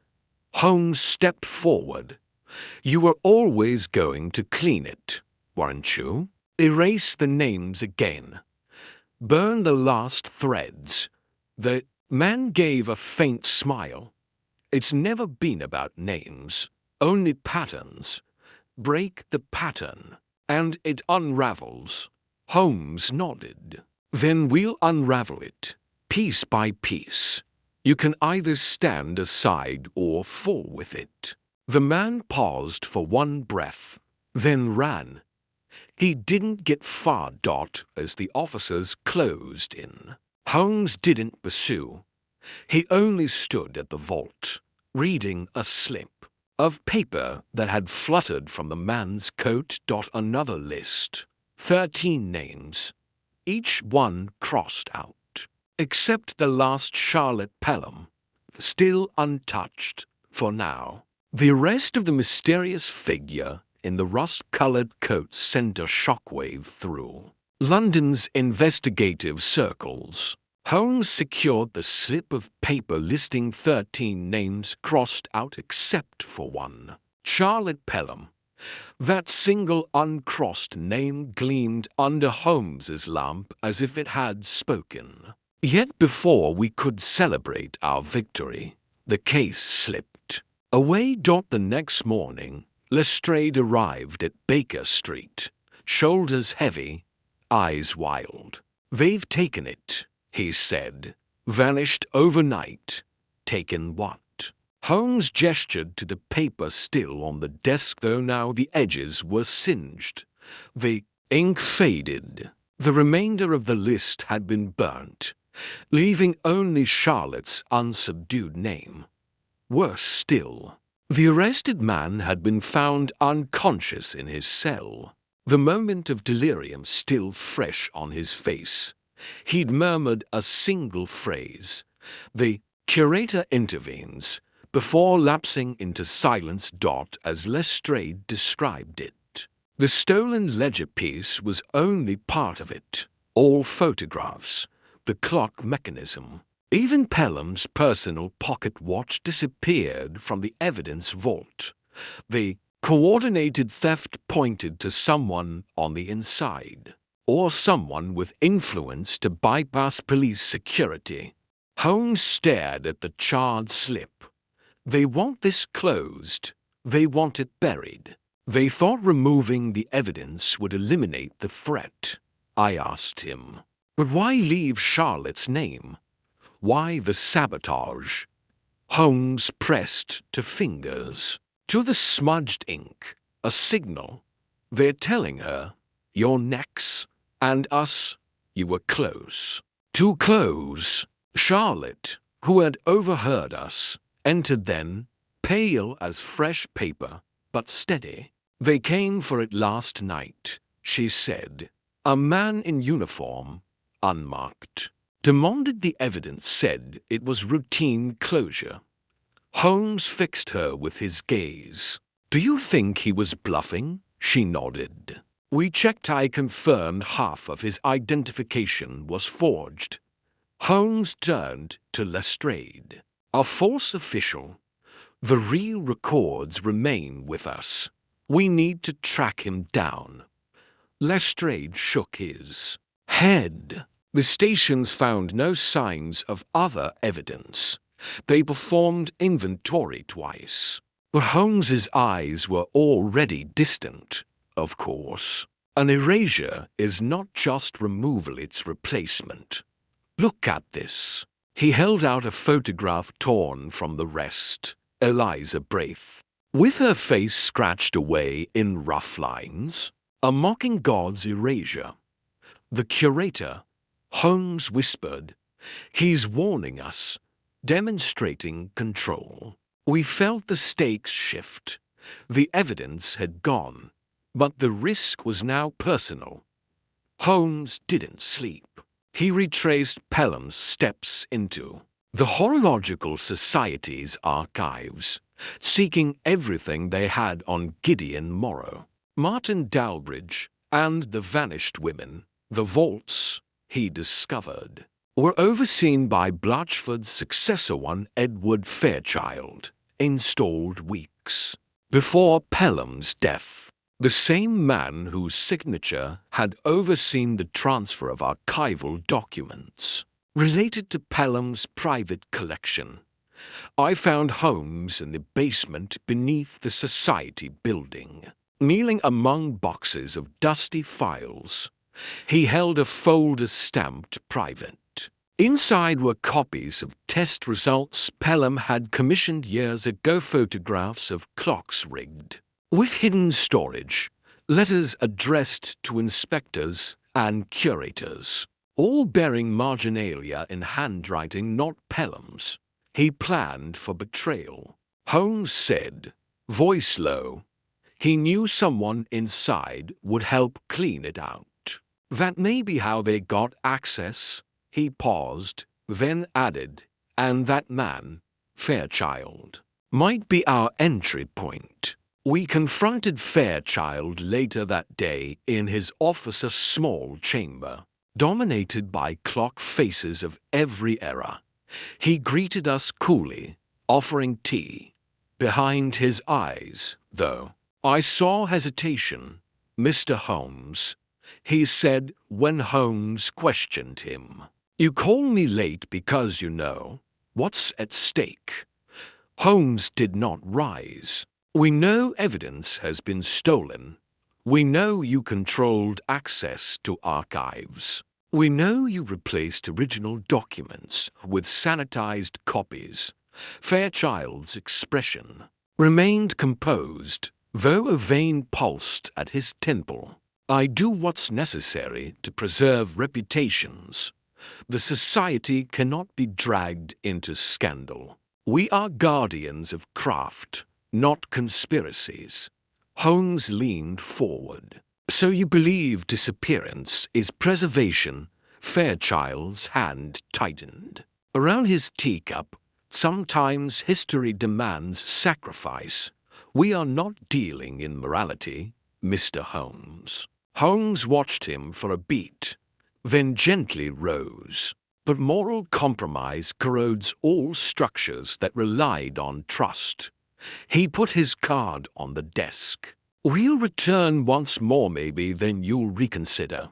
Holmes stepped forward. "You were always going to clean it, weren't you? Erase the names again. Burn the last threads." The man gave a faint smile. "It's never been about names, only patterns. Break the pattern, and it unravels." Holmes nodded. "Then we'll unravel it, piece by piece. You can either stand aside or fall with it." The man paused for one breath, then ran. He didn't get far. As the officers closed in, Holmes didn't pursue. He only stood at the vault, reading a slip of paper that had fluttered from the man's coat. Another list. 13 names, each one crossed out, except the last, Charlotte Pelham, still untouched for now. The arrest of the mysterious figure in the rust-colored coat sent a shockwave through London's investigative circles. Holmes secured the slip of paper listing 13 names crossed out except for one, Charlotte Pelham. That single uncrossed name gleamed under Holmes's lamp as if it had spoken. Yet before we could celebrate our victory, the case slipped away. The next morning, Lestrade arrived at Baker Street, shoulders heavy, eyes wild. "They've taken it," he said. "Vanished overnight." Taken what? Holmes gestured to the paper still on the desk, though now the edges were singed. The ink faded. The remainder of the list had been burnt, leaving only Charlotte's unsubdued name. Worse still, the arrested man had been found unconscious in his cell, the moment of delirium still fresh on his face. He'd murmured a single phrase. The curator intervenes, before lapsing into silence. As Lestrade described it. The stolen ledger piece was only part of it. All photographs, the clock mechanism, even Pelham's personal pocket watch disappeared from the evidence vault. The coordinated theft pointed to someone on the inside, or someone with influence to bypass police security. Holmes stared at the charred slip. They want this closed. They want it buried. They thought removing the evidence would eliminate the threat. I asked him, but why leave Charlotte's name? Why the sabotage? Holmes pressed to fingers, to the smudged ink, a signal. They're telling her, you're next, and us, you were close. Too close. Charlotte, who had overheard us, entered then, pale as fresh paper, but steady. They came for it last night, she said. A man in uniform, unmarked, demanded the evidence, said it was routine closure. Holmes fixed her with his gaze. Do you think he was bluffing? She nodded. We checked. I confirmed half of his identification was forged. Holmes turned to Lestrade. A false official. The real records remain with us. We need to track him down. Lestrade shook his head. The stations found no signs of other evidence. They performed inventory twice. But Holmes's eyes were already distant, of course. An erasure is not just removal, it's replacement. Look at this. He held out a photograph torn from the rest. Eliza Braith, with her face scratched away in rough lines. A mocking god's erasure. The curator, Holmes whispered, he's warning us, demonstrating control. We felt the stakes shift. The evidence had gone, but the risk was now personal. Holmes didn't sleep. He retraced Pelham's steps into the Horological Society's archives, seeking everything they had on Gideon Morrow, Martin Dalbridge, and the vanished women. The vaults, he discovered, were overseen by Blatchford's successor, one Edward Fairchild, installed weeks before Pelham's death. The same man whose signature had overseen the transfer of archival documents related to Pelham's private collection. I found Holmes in the basement beneath the Society building, kneeling among boxes of dusty files. He held a folder stamped private. Inside were copies of test results Pelham had commissioned years ago, photographs of clocks rigged with hidden storage, letters addressed to inspectors and curators, all bearing marginalia in handwriting not Pelham's. He planned for betrayal. Holmes said, voice low, he knew someone inside would help clean it out. That may be how they got access. He paused, then added, and that man, Fairchild, might be our entry point. We confronted Fairchild later that day in his office, a small chamber, dominated by clock faces of every era. He greeted us coolly, offering tea. Behind his eyes, though, I saw hesitation. Mr. Holmes, he said when Holmes questioned him. You call me late because you know what's at stake. Holmes did not rise. We know evidence has been stolen. We know you controlled access to archives. We know you replaced original documents with sanitized copies. Fairchild's expression remained composed, though a vein pulsed at his temple. "I do what's necessary to preserve reputations. The society cannot be dragged into scandal. We are guardians of craft, not conspiracies." Holmes leaned forward. "So you believe disappearance is preservation?" Fairchild's hand tightened. Around his teacup, "Sometimes history demands sacrifice. We are not dealing in morality, Mr. Holmes." Holmes watched him for a beat, then gently rose. "But moral compromise corrodes all structures that relied on trust." He put his card on the desk. "We'll return once more maybe, then you'll reconsider."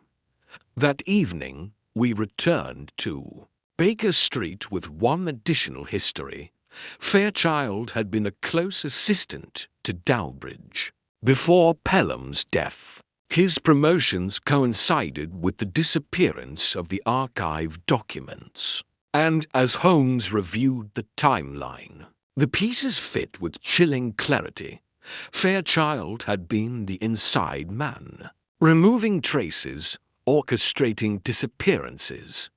That evening, we returned to Baker Street with one additional history. Fairchild had been a close assistant to Dalbridge. Before Pelham's death, his promotions coincided with the disappearance of the archived documents. And as Holmes reviewed the timeline, the pieces fit with chilling clarity. Fairchild had been the inside man, removing traces, orchestrating disappearances.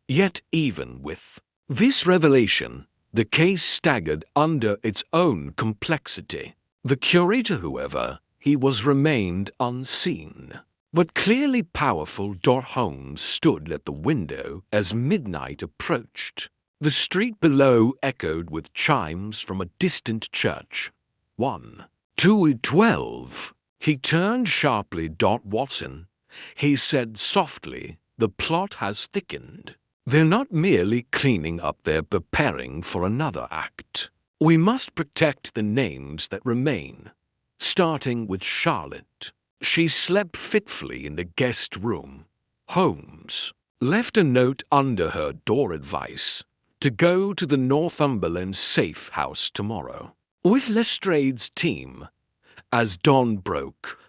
Yet even with this revelation, the case staggered under its own complexity. The curator, whoever he was, remained unseen. But clearly powerful, Holmes stood at the window as midnight approached. The street below echoed with chimes from a distant church. 1, 2, 12. He turned sharply. "Watson," he said softly, "the plot has thickened. They're not merely cleaning up, they're preparing for another act. We must protect the names that remain, starting with Charlotte." She slept fitfully in the guest room. Holmes left a note under her door advice to go to the Northumberland safe house tomorrow with Lestrade's team. As dawn broke,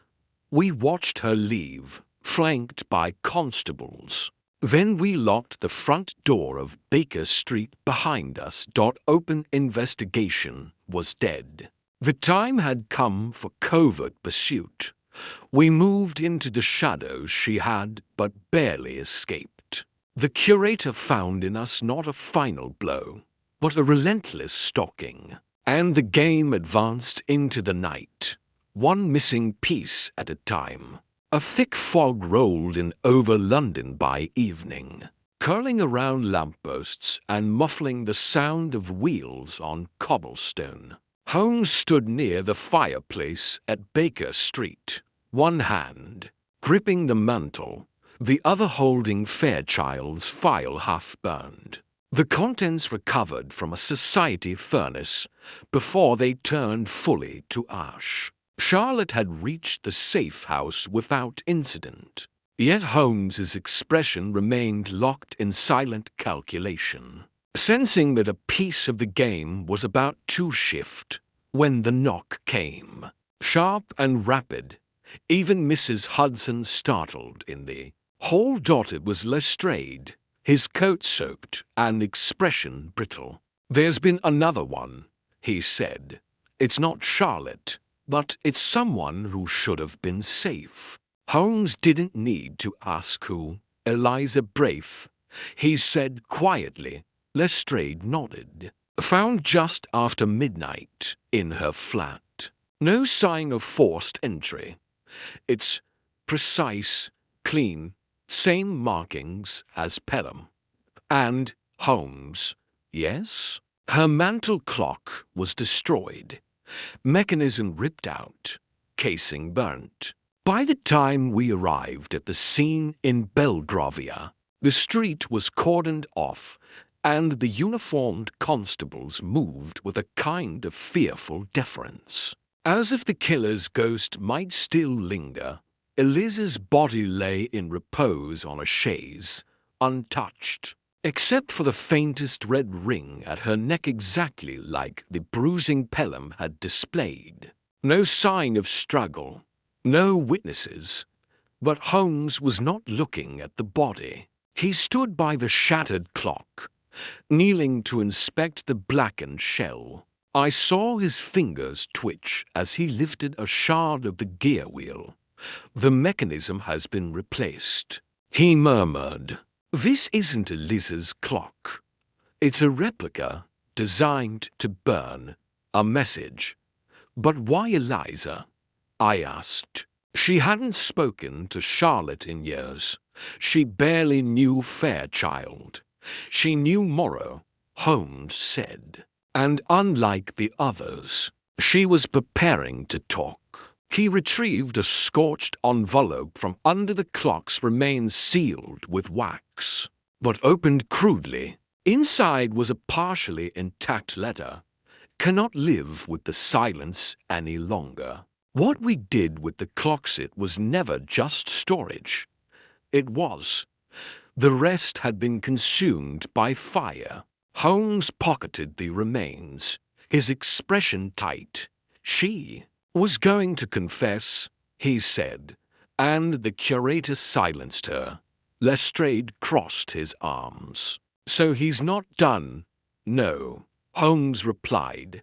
we watched her leave, flanked by constables. Then we locked the front door of Baker Street behind us. Open investigation was dead. The time had come for covert pursuit. We moved into the shadows she had but barely escaped. The curator found in us not a final blow, but a relentless stalking. And the game advanced into the night, one missing piece at a time. A thick fog rolled in over London by evening, curling around lampposts and muffling the sound of wheels on cobblestone. Holmes stood near the fireplace at Baker Street, one hand gripping the mantel, the other holding Fairchild's file half-burned. The contents recovered from a society furnace before they turned fully to ash. Charlotte had reached the safe house without incident, yet Holmes's expression remained locked in silent calculation, sensing that a piece of the game was about to shift when the knock came. Sharp and rapid, even Mrs. Hudson startled in the hall. It was Lestrade, his coat soaked and expression brittle. "There's been another one," he said. "It's not Charlotte, but it's someone who should have been safe." Holmes didn't need to ask who. "Eliza Braith," he said quietly. Lestrade nodded. "Found just after midnight in her flat. No sign of forced entry. It's precise, clean, same markings as Pelham." And Holmes, "Yes?" "Her mantel clock was destroyed. Mechanism ripped out, casing burnt. By the time we arrived at the scene in Belgravia, the street was cordoned off, and the uniformed constables moved with a kind of fearful deference. As if the killer's ghost might still linger, Eliza's body lay in repose on a chaise, untouched, except for the faintest red ring at her neck, exactly like the bruising Pelham had displayed. No sign of struggle, no witnesses. But Holmes was not looking at the body. He stood by the shattered clock, kneeling to inspect the blackened shell. I saw his fingers twitch as he lifted a shard of the gear wheel. "The mechanism has been replaced," he murmured. "This isn't Eliza's clock. It's a replica designed to burn a message." "But why Eliza?" I asked. She hadn't spoken to Charlotte in years. She barely knew Fairchild. She knew Morrow, Holmes said. And unlike the others, she was preparing to talk. He retrieved a scorched envelope from under the clock's remains, sealed with wax, but opened crudely. Inside was a partially intact letter. "Cannot live with the silence any longer. What we did with the clockset was never just storage. It was. The rest had been consumed by fire." Holmes pocketed the remains, his expression tight. "She was going to confess," he said, and the curator silenced her. Lestrade crossed his arms. "So he's not done?" "No," Holmes replied.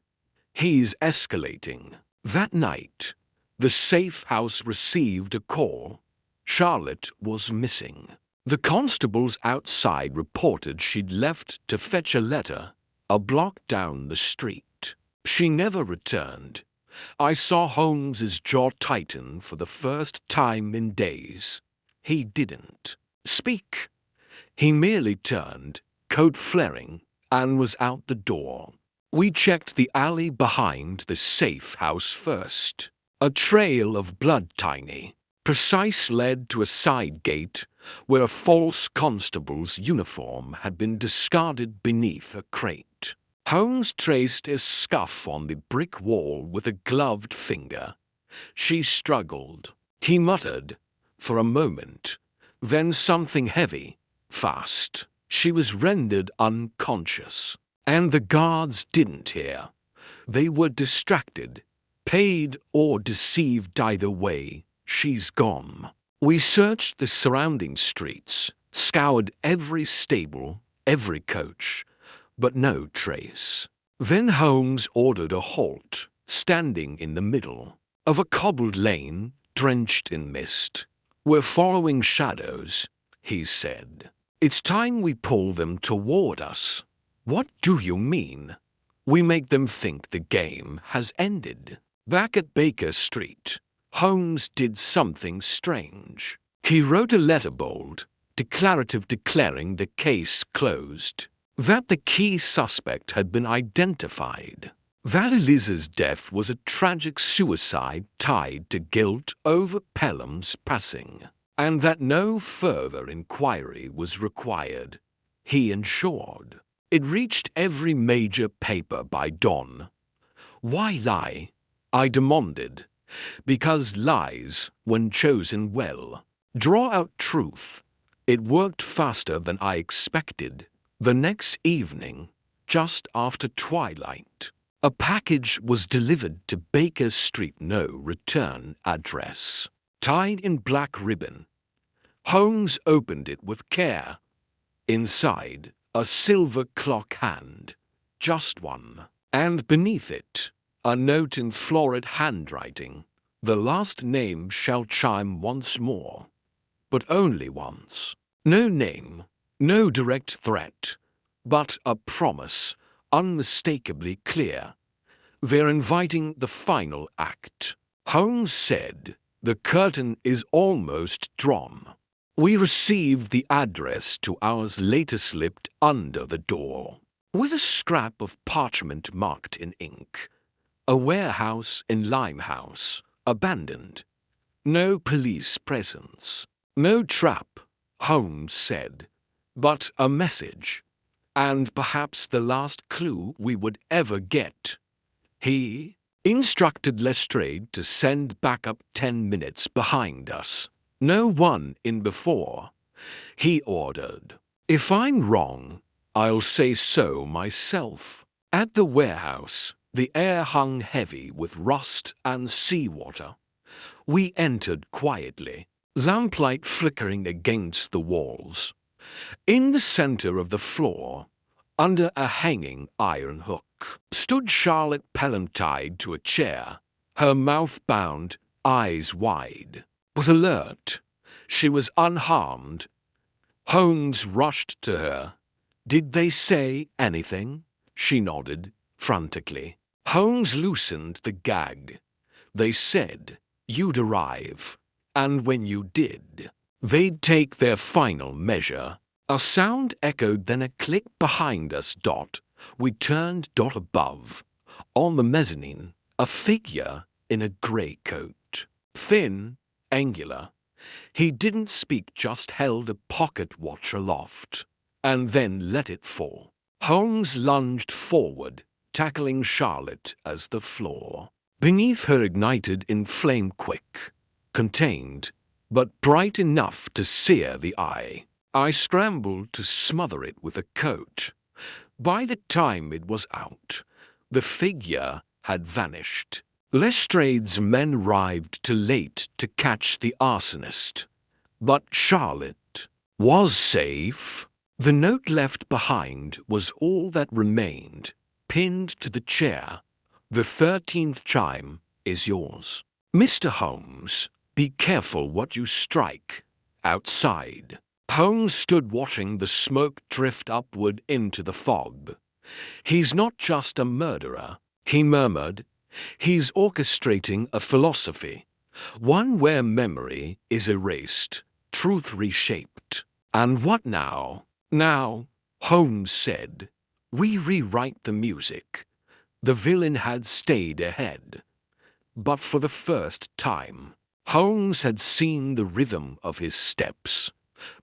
"He's escalating." That night, the safe house received a call. Charlotte was missing. The constables outside reported she'd left to fetch a letter a block down the street. She never returned. I saw Holmes's jaw tighten for the first time in days. He didn't speak. He merely turned, coat flaring, and was out the door. We checked the alley behind the safe house first. A trail of blood, tiny, precise, led to a side gate where a false constable's uniform had been discarded beneath a crate. Holmes traced a scuff on the brick wall with a gloved finger. She struggled. He muttered for a moment, then something heavy, fast. She was rendered unconscious, and the guards didn't hear. They were distracted, paid or deceived. Either way, she's gone. We searched the surrounding streets, scoured every stable, every coach, but no trace. Then Holmes ordered a halt, standing in the middle of a cobbled lane drenched in mist. "We're following shadows," he said. "It's time we pull them toward us." "What do you mean?" "We make them think the game has ended." Back at Baker Street, Holmes did something strange. He wrote a letterbold, declarative, declaring the case closed, that the key suspect had been identified, that Eliza's death was a tragic suicide tied to guilt over Pelham's passing, and that no further inquiry was required. He ensured. It reached every major paper by dawn. "Why lie?" I demanded. "Because lies, when chosen well, draw out truth." It worked faster than I expected. The next evening, just after twilight, a package was delivered to Baker Street, no return address, tied in black ribbon. Holmes opened it with care. Inside, a silver clock hand, just one, and beneath it, a note in florid handwriting. "The last name shall chime once more, but only once." No name, no direct threat, but a promise, unmistakably clear. They're inviting the final act. Holmes said, "The curtain is almost drawn." We received the address 2 hours later, slipped under the door, with a scrap of parchment marked in ink. A warehouse in Limehouse, abandoned. No police presence. No trap, Holmes said, but a message, and perhaps the last clue we would ever get. He instructed Lestrade to send backup 10 minutes behind us. "No one in before," he ordered. "If I'm wrong, I'll say so myself." At the warehouse, the air hung heavy with rust and seawater. We entered quietly, lamplight flickering against the walls. In the center of the floor, Under a hanging iron hook stood Charlotte Pelham, tied to a chair, her mouth bound, eyes wide, but alert. She was unharmed. Holmes rushed to her. "Did they say anything?" She nodded, frantically. Holmes loosened the gag. "They said you'd arrive, and when you did, they'd take their final measure." A sound echoed, then a click behind us. We turned. Above, on the mezzanine, a figure in a grey coat. Thin, angular. He didn't speak, just held a pocket watch aloft, and then let it fall. Holmes lunged forward, tackling Charlotte as the floor beneath her ignited in flame, quick, contained, but bright enough to sear the eye. I scrambled to smother it with a coat. By the time it was out, the figure had vanished. Lestrade's men arrived too late to catch the arsonist. But Charlotte was safe. The note left behind was all that remained, pinned to the chair. "The 13th chime is yours. Mr. Holmes, be careful what you strike." Outside, Holmes stood watching the smoke drift upward into the fog. "He's not just a murderer," he murmured. "He's orchestrating a philosophy, one where memory is erased, truth reshaped." "And what now?" "Now," Holmes said, "we rewrite the music." The villain had stayed ahead. But for the first time, Holmes had seen the rhythm of his steps.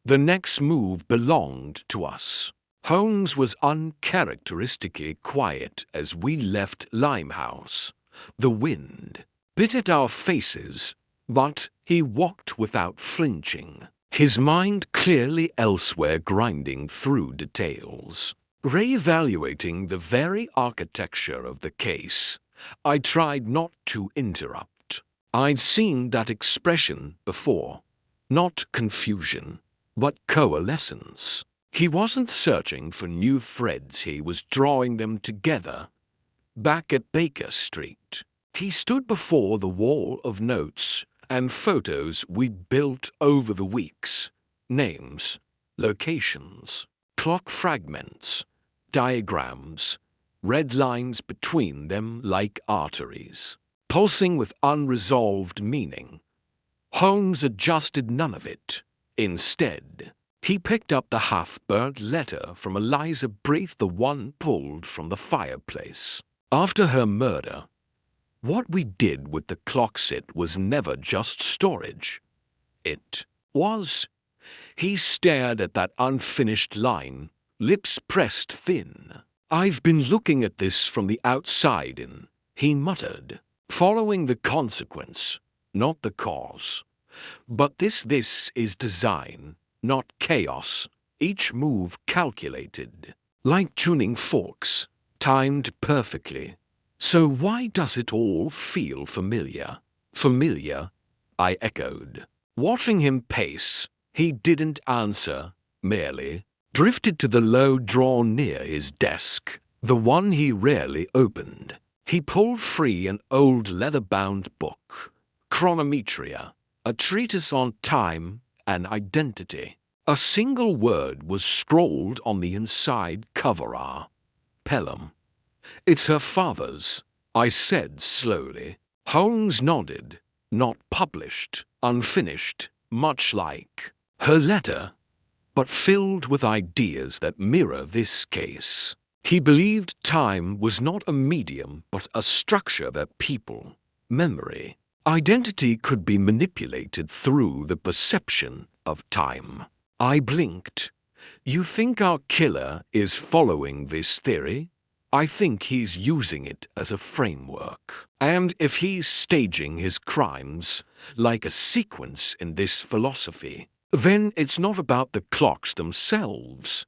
The next move belonged to us. Holmes was uncharacteristically quiet as we left Limehouse. The wind bit at our faces, but he walked without flinching, his mind clearly elsewhere, grinding through details. Re-evaluating the very architecture of the case, I tried not to interrupt. I'd seen that expression before. Not confusion, but coalescence. He wasn't searching for new threads, he was drawing them together. Back at Baker Street, he stood before the wall of notes and photos we'd built over the weeks. Names, locations, clock fragments, diagrams, red lines between them like arteries, pulsing with unresolved meaning. Holmes adjusted none of it. Instead, he picked up the half-burnt letter from Eliza Breath, the one pulled from the fireplace. After her murder, what we did with the clock set was never just storage. It was. He stared at that unfinished line, lips pressed thin. "I've been looking at this from the outside in," he muttered, "following the consequence, not the cause. But this is design, not chaos, each move calculated, like tuning forks, timed perfectly. So why does it all feel familiar?" "Familiar?" I echoed. Watching him pace, he didn't answer, merely drifted to the low drawer near his desk, the one he rarely opened. He pulled free an old leather-bound book, Chronometria, a treatise on time and identity. A single word was scrawled on the inside cover. Pelham. "It's her father's," I said slowly. Holmes nodded. "Not published, unfinished, much like her letter, but filled with ideas that mirror this case." He believed time was not a medium, but a structure that people, memory, identity could be manipulated through the perception of time. I blinked. "You think our killer is following this theory?" "I think he's using it as a framework. And if he's staging his crimes like a sequence in this philosophy, then it's not about the clocks themselves.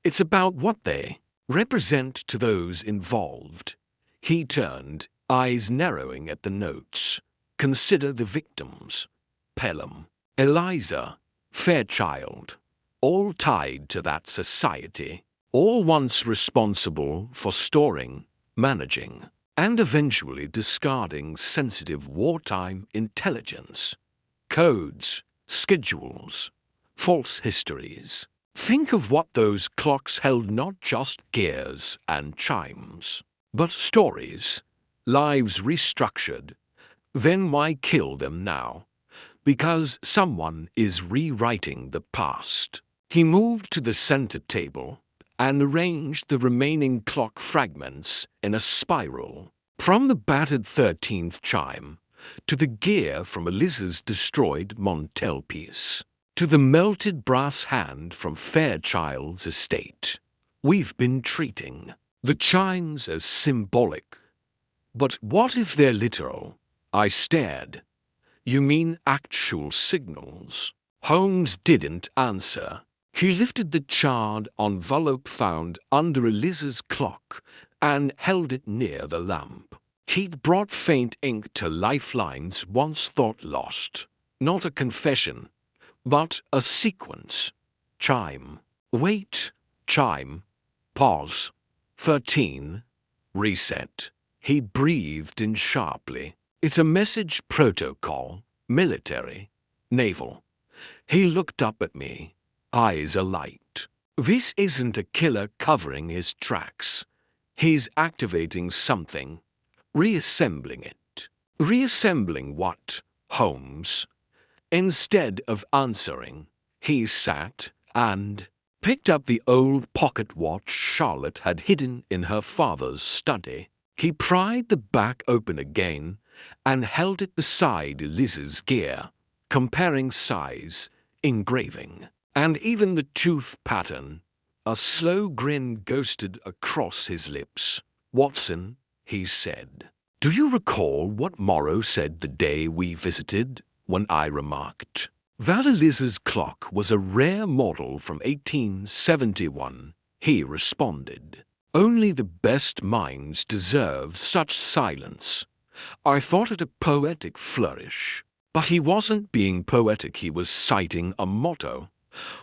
It's about what they represent to those involved." He turned, eyes narrowing at the notes. "Consider the victims. Pelham, Eliza, Fairchild, all tied to that society, all once responsible for storing, managing, and eventually discarding sensitive wartime intelligence, codes, schedules, false histories. Think of what those clocks held: not just gears and chimes, but stories, lives restructured. Then why kill them now? Because someone is rewriting the past. He moved to the center table and arranged the remaining clock fragments in a spiral, from the battered 13th chime to the gear from Eliza's destroyed mantelpiece, to the melted brass hand from Fairchild's estate. We've been treating the chimes as symbolic. But what if they're literal? I stared. You mean actual signals? Holmes didn't answer. He lifted the charred envelope found under Eliza's clock and held it near the lamp. He'd brought faint ink to lifelines once thought lost. Not a confession, but a sequence. Chime. Wait. Chime. Pause. 13. Reset. He breathed in sharply. It's a message protocol. Military. Naval. He looked up at me, eyes alight. This isn't a killer covering his tracks. He's activating something. Reassembling it. Reassembling what, Holmes? Instead of answering, he sat and picked up the old pocket watch Charlotte had hidden in her father's study. He pried the back open again and held it beside Eliza's gear, comparing size, engraving, and even the tooth pattern. A slow grin ghosted across his lips. Watson, he said, do you recall what Morrow said the day we visited, when I remarked that Eliza's clock was a rare model from 1871? He responded, only the best minds deserve such silence. I thought it a poetic flourish. But he wasn't being poetic, he was citing a motto,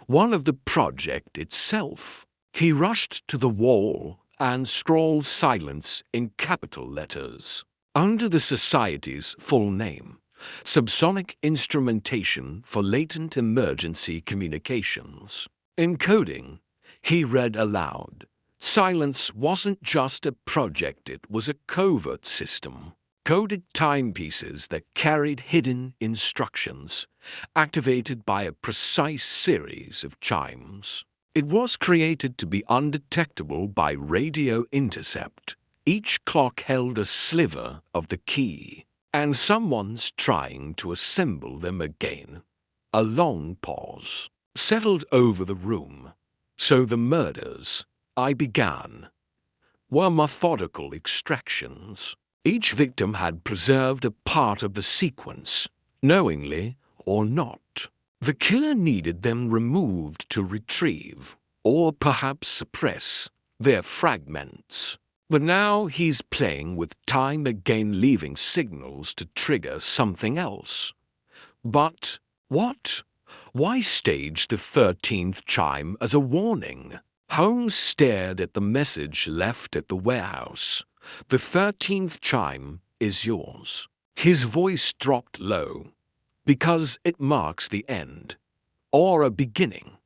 one of the project itself. He rushed to the wall and scrawled silence in capital letters. Under the Society's full name, Subsonic Instrumentation for Latent Emergency Communications. In coding, he read aloud. Silence wasn't just a project, it was a covert system. Coded timepieces that carried hidden instructions, activated by a precise series of chimes. It was created to be undetectable by radio intercept. Each clock held a sliver of the key, and someone's trying to assemble them again. A long pause settled over the room. So the murders, I began, were methodical extractions. Each victim had preserved a part of the sequence, knowingly or not. The killer needed them removed to retrieve, or perhaps suppress, their fragments. But now he's playing with time again, leaving signals to trigger something else. But what? Why stage the 13th chime as a warning? Holmes stared at the message left at the warehouse. The 13th chime is yours. His voice dropped low, because it marks the end, or a beginning.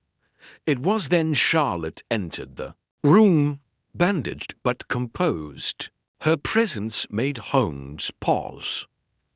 It was then Charlotte entered the room, bandaged but composed. Her presence made Holmes pause.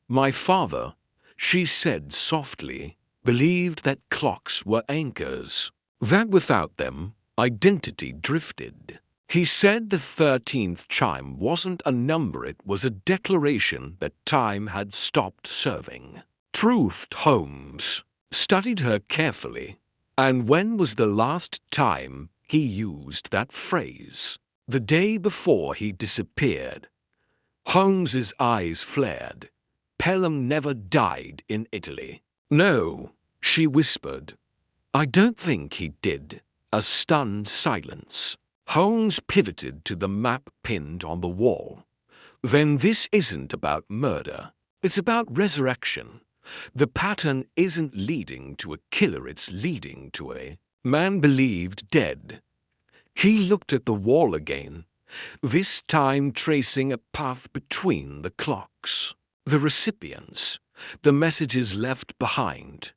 My father, she said softly, believed that clocks were anchors, that without them, identity drifted. He said the 13th chime wasn't a number, it was a declaration that time had stopped serving. Truthed Holmes, studied her carefully. And when was the last time he used that phrase? The day before he disappeared. Holmes's eyes flared. Pelham never died in Italy. No, she whispered. I don't think he did. A stunned silence. Holmes pivoted to the map pinned on the wall. Then this isn't about murder. It's about resurrection. The pattern isn't leading to a killer, it's leading to a man believed dead. He looked at the wall again, this time tracing a path between the clocks, the recipients, the messages left behind.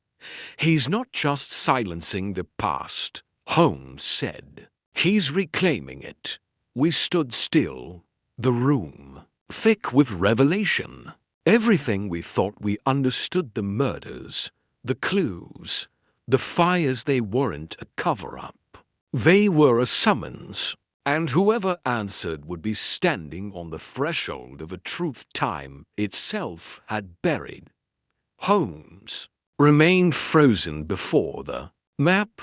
He's not just silencing the past, Holmes said. He's reclaiming it. We stood still, the room, thick with revelation. Everything we thought we understood, the murders, the clues, the fires, they weren't a cover-up. They were a summons, and whoever answered would be standing on the threshold of a truth time itself had buried. Holmes remained frozen before the map,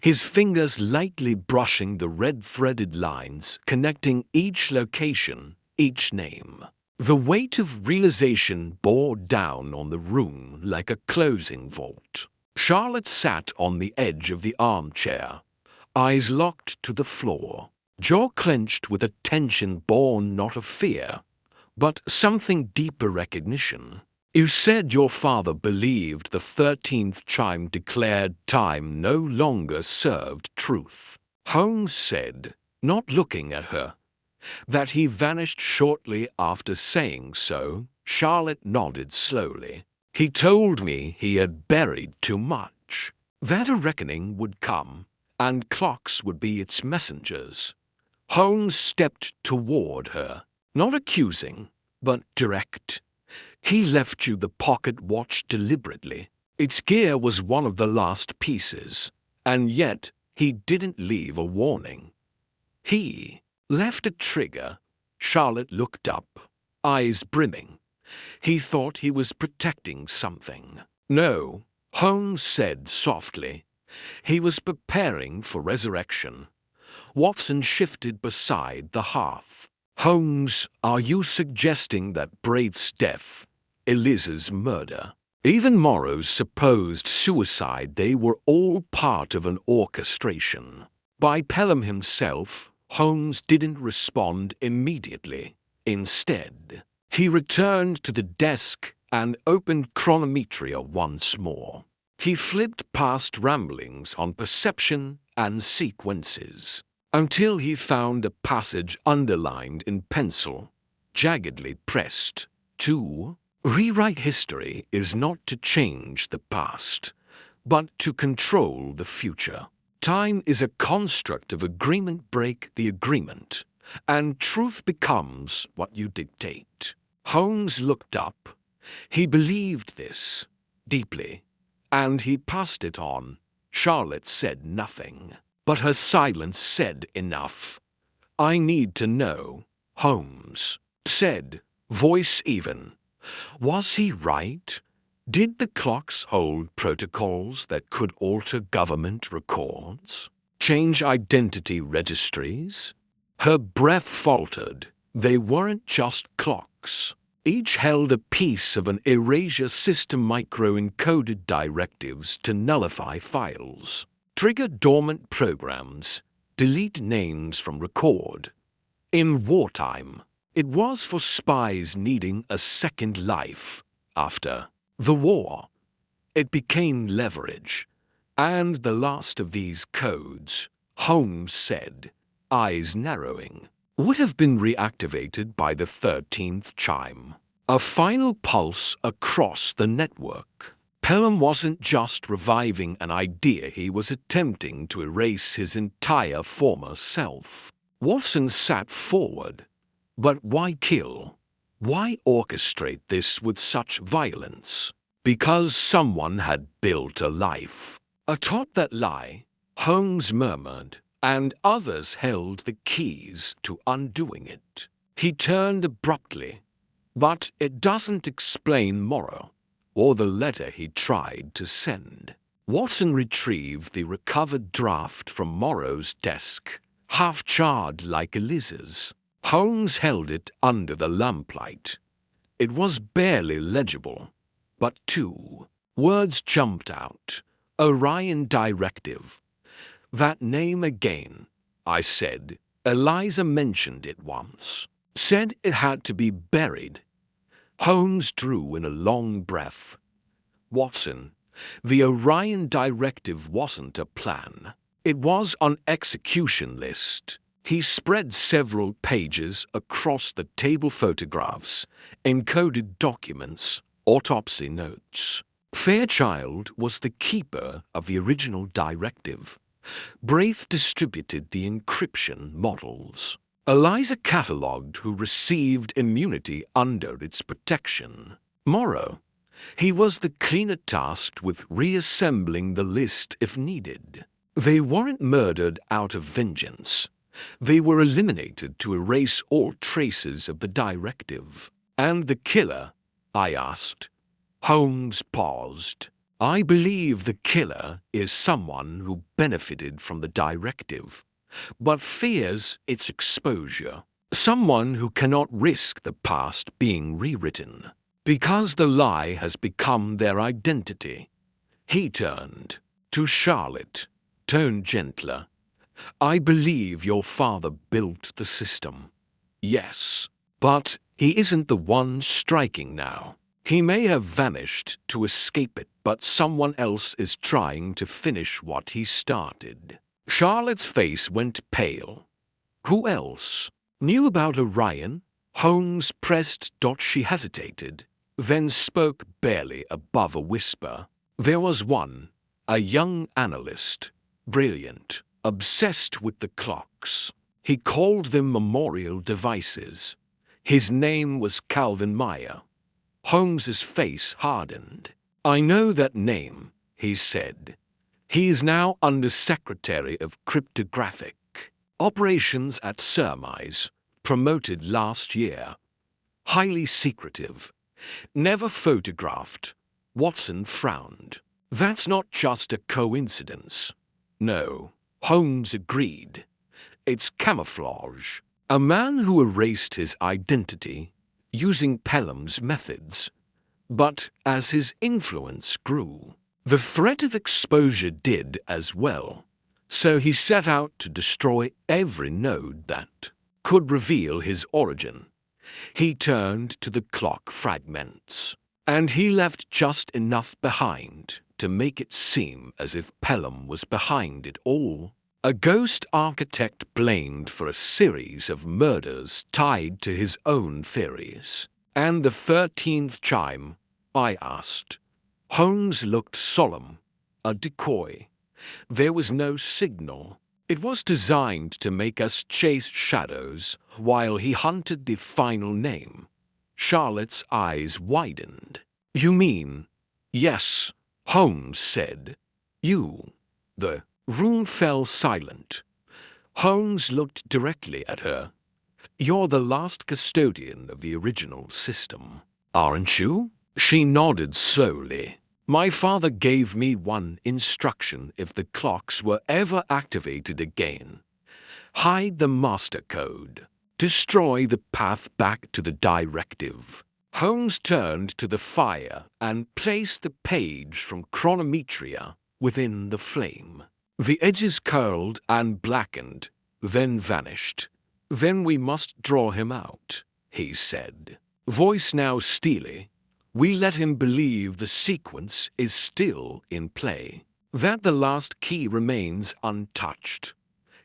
his fingers lightly brushing the red-threaded lines connecting each location, each name. The weight of realization bore down on the room like a closing vault. Charlotte sat on the edge of the armchair, eyes locked to the floor, jaw clenched with a tension born not of fear, but something deeper, recognition. You said your father believed the 13th chime declared time no longer served truth. Holmes said, not looking at her, that he vanished shortly after saying so. Charlotte nodded slowly. He told me he had buried too much, that a reckoning would come, and clocks would be its messengers. Holmes stepped toward her, not accusing, but direct. He left you the pocket watch deliberately. Its gear was one of the last pieces, and yet he didn't leave a warning. He left a trigger. Charlotte looked up, eyes brimming. He thought he was protecting something. No, Holmes said softly. He was preparing for resurrection. Watson shifted beside the hearth. Holmes, are you suggesting that Braith's death, Eliza's murder, even Morrow's supposed suicide, they were all part of an orchestration? By Pelham himself? Holmes didn't respond immediately. Instead, he returned to the desk and opened chronometria once more. He flipped past ramblings on perception and sequences, until he found a passage underlined in pencil, jaggedly pressed. To rewrite history is not to change the past, but to control the future. Time is a construct of agreement. Break the agreement, and truth becomes what you dictate. Holmes looked up. He believed this deeply, and he passed it on. Charlotte said nothing, but her silence said enough. I need to know, Holmes said, voice even. Was he right? Did the clocks hold protocols that could alter government records? Change identity registries? Her breath faltered. They weren't just clocks. Each held a piece of an erasure system, micro-encoded directives to nullify files, trigger dormant programs, delete names from record. In wartime, it was for spies needing a second life. After the war, it became leverage. And the last of these codes, Holmes said, eyes narrowing, would have been reactivated by the 13th chime. A final pulse across the network. Pelham wasn't just reviving an idea, he was attempting to erase his entire former self. Watson sat forward. But why kill? Why orchestrate this with such violence? Because someone had built a life. Atop that lie, Holmes murmured, and others held the keys to undoing it. He turned abruptly. But it doesn't explain Morrow, or the letter he tried to send. Watson retrieved the recovered draft from Morrow's desk, half-charred like Eliza's. Holmes held it under the lamplight. It was barely legible, but two words jumped out. Orion Directive. That name again, I said. Eliza mentioned it once. Said it had to be buried. Holmes drew in a long breath. Watson, the Orion Directive wasn't a plan. It was on execution list. He spread several pages across the table photographs, encoded documents, autopsy notes. Fairchild was the keeper of the original directive. Braith distributed the encryption models. Eliza catalogued who received immunity under its protection. Morrow, he was the cleaner tasked with reassembling the list if needed. They weren't murdered out of vengeance. They were eliminated to erase all traces of the directive. And the killer? I asked. Holmes paused. I believe the killer is someone who benefited from the directive, but fears its exposure. Someone who cannot risk the past being rewritten, because the lie has become their identity. He turned to Charlotte, tone gentler. I believe your father built the system. Yes, but he isn't the one striking now. He may have vanished to escape it, but someone else is trying to finish what he started. Charlotte's face went pale. Who else? Knew about Orion? Holmes pressed. She hesitated, then spoke barely above a whisper. There was one, a young analyst, brilliant, obsessed with the clocks. He called them memorial devices. His name was Calvin Meyer. Holmes's face hardened. I know that name, he said. He is now Under-Secretary of Cryptographic Operations at Surmise, promoted last year. Highly secretive. Never photographed. Watson frowned. That's not just a coincidence. No, Holmes agreed. It's camouflage. A man who erased his identity using Pelham's methods. But as his influence grew, the threat of exposure did as well. So he set out to destroy every node that could reveal his origin. He turned to the clock fragments, and he left just enough behind to make it seem as if Pelham was behind it all. A ghost architect blamed for a series of murders tied to his own theories. And the 13th chime, I asked. Holmes looked solemn. A decoy. There was no signal. It was designed to make us chase shadows while he hunted the final name. Charlotte's eyes widened. You mean? Yes, Holmes said. You. The room fell silent. Holmes looked directly at her. You're the last custodian of the original system, aren't you? She nodded slowly. My father gave me one instruction if the clocks were ever activated again. Hide the master code. Destroy the path back to the directive. Holmes turned to the fire and placed the page from Chronometria within the flame. The edges curled and blackened, then vanished. Then we must draw him out, he said. Voice now steely. We let him believe the sequence is still in play, that the last key remains untouched.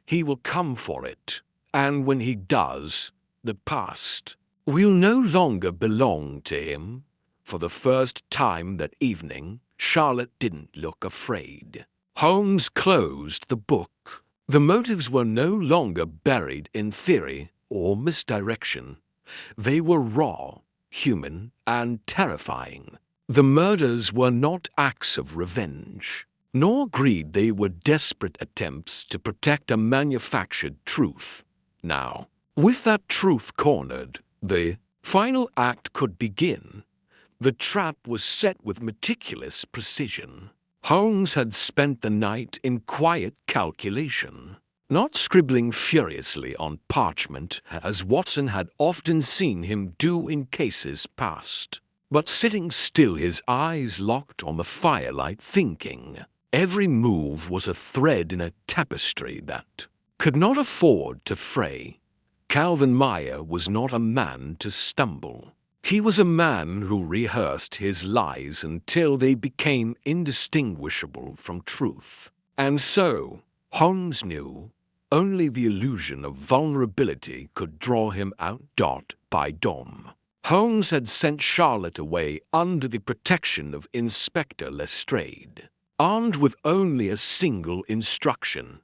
He will come for it, and when he does, the past will no longer belong to him. For the first time that evening, Charlotte didn't look afraid. Holmes closed the book. The motives were no longer buried in theory or misdirection. They were raw, human, and terrifying. The murders were not acts of revenge, nor greed. They were desperate attempts to protect a manufactured truth. Now, with that truth cornered, the final act could begin. The trap was set with meticulous precision. Holmes had spent the night in quiet calculation, not scribbling furiously on parchment as Watson had often seen him do in cases past, but sitting still, his eyes locked on the firelight, thinking. Every move was a thread in a tapestry that could not afford to fray. Calvin Meyer was not a man to stumble. He was a man who rehearsed his lies until they became indistinguishable from truth. And so, Holmes knew only the illusion of vulnerability could draw him out dot by dom. Holmes had sent Charlotte away under the protection of Inspector Lestrade, armed with only a single instruction: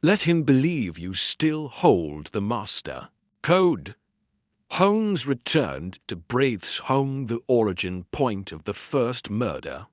let him believe you still hold the master code. Holmes returned to Braith's home, the origin point of the first murder.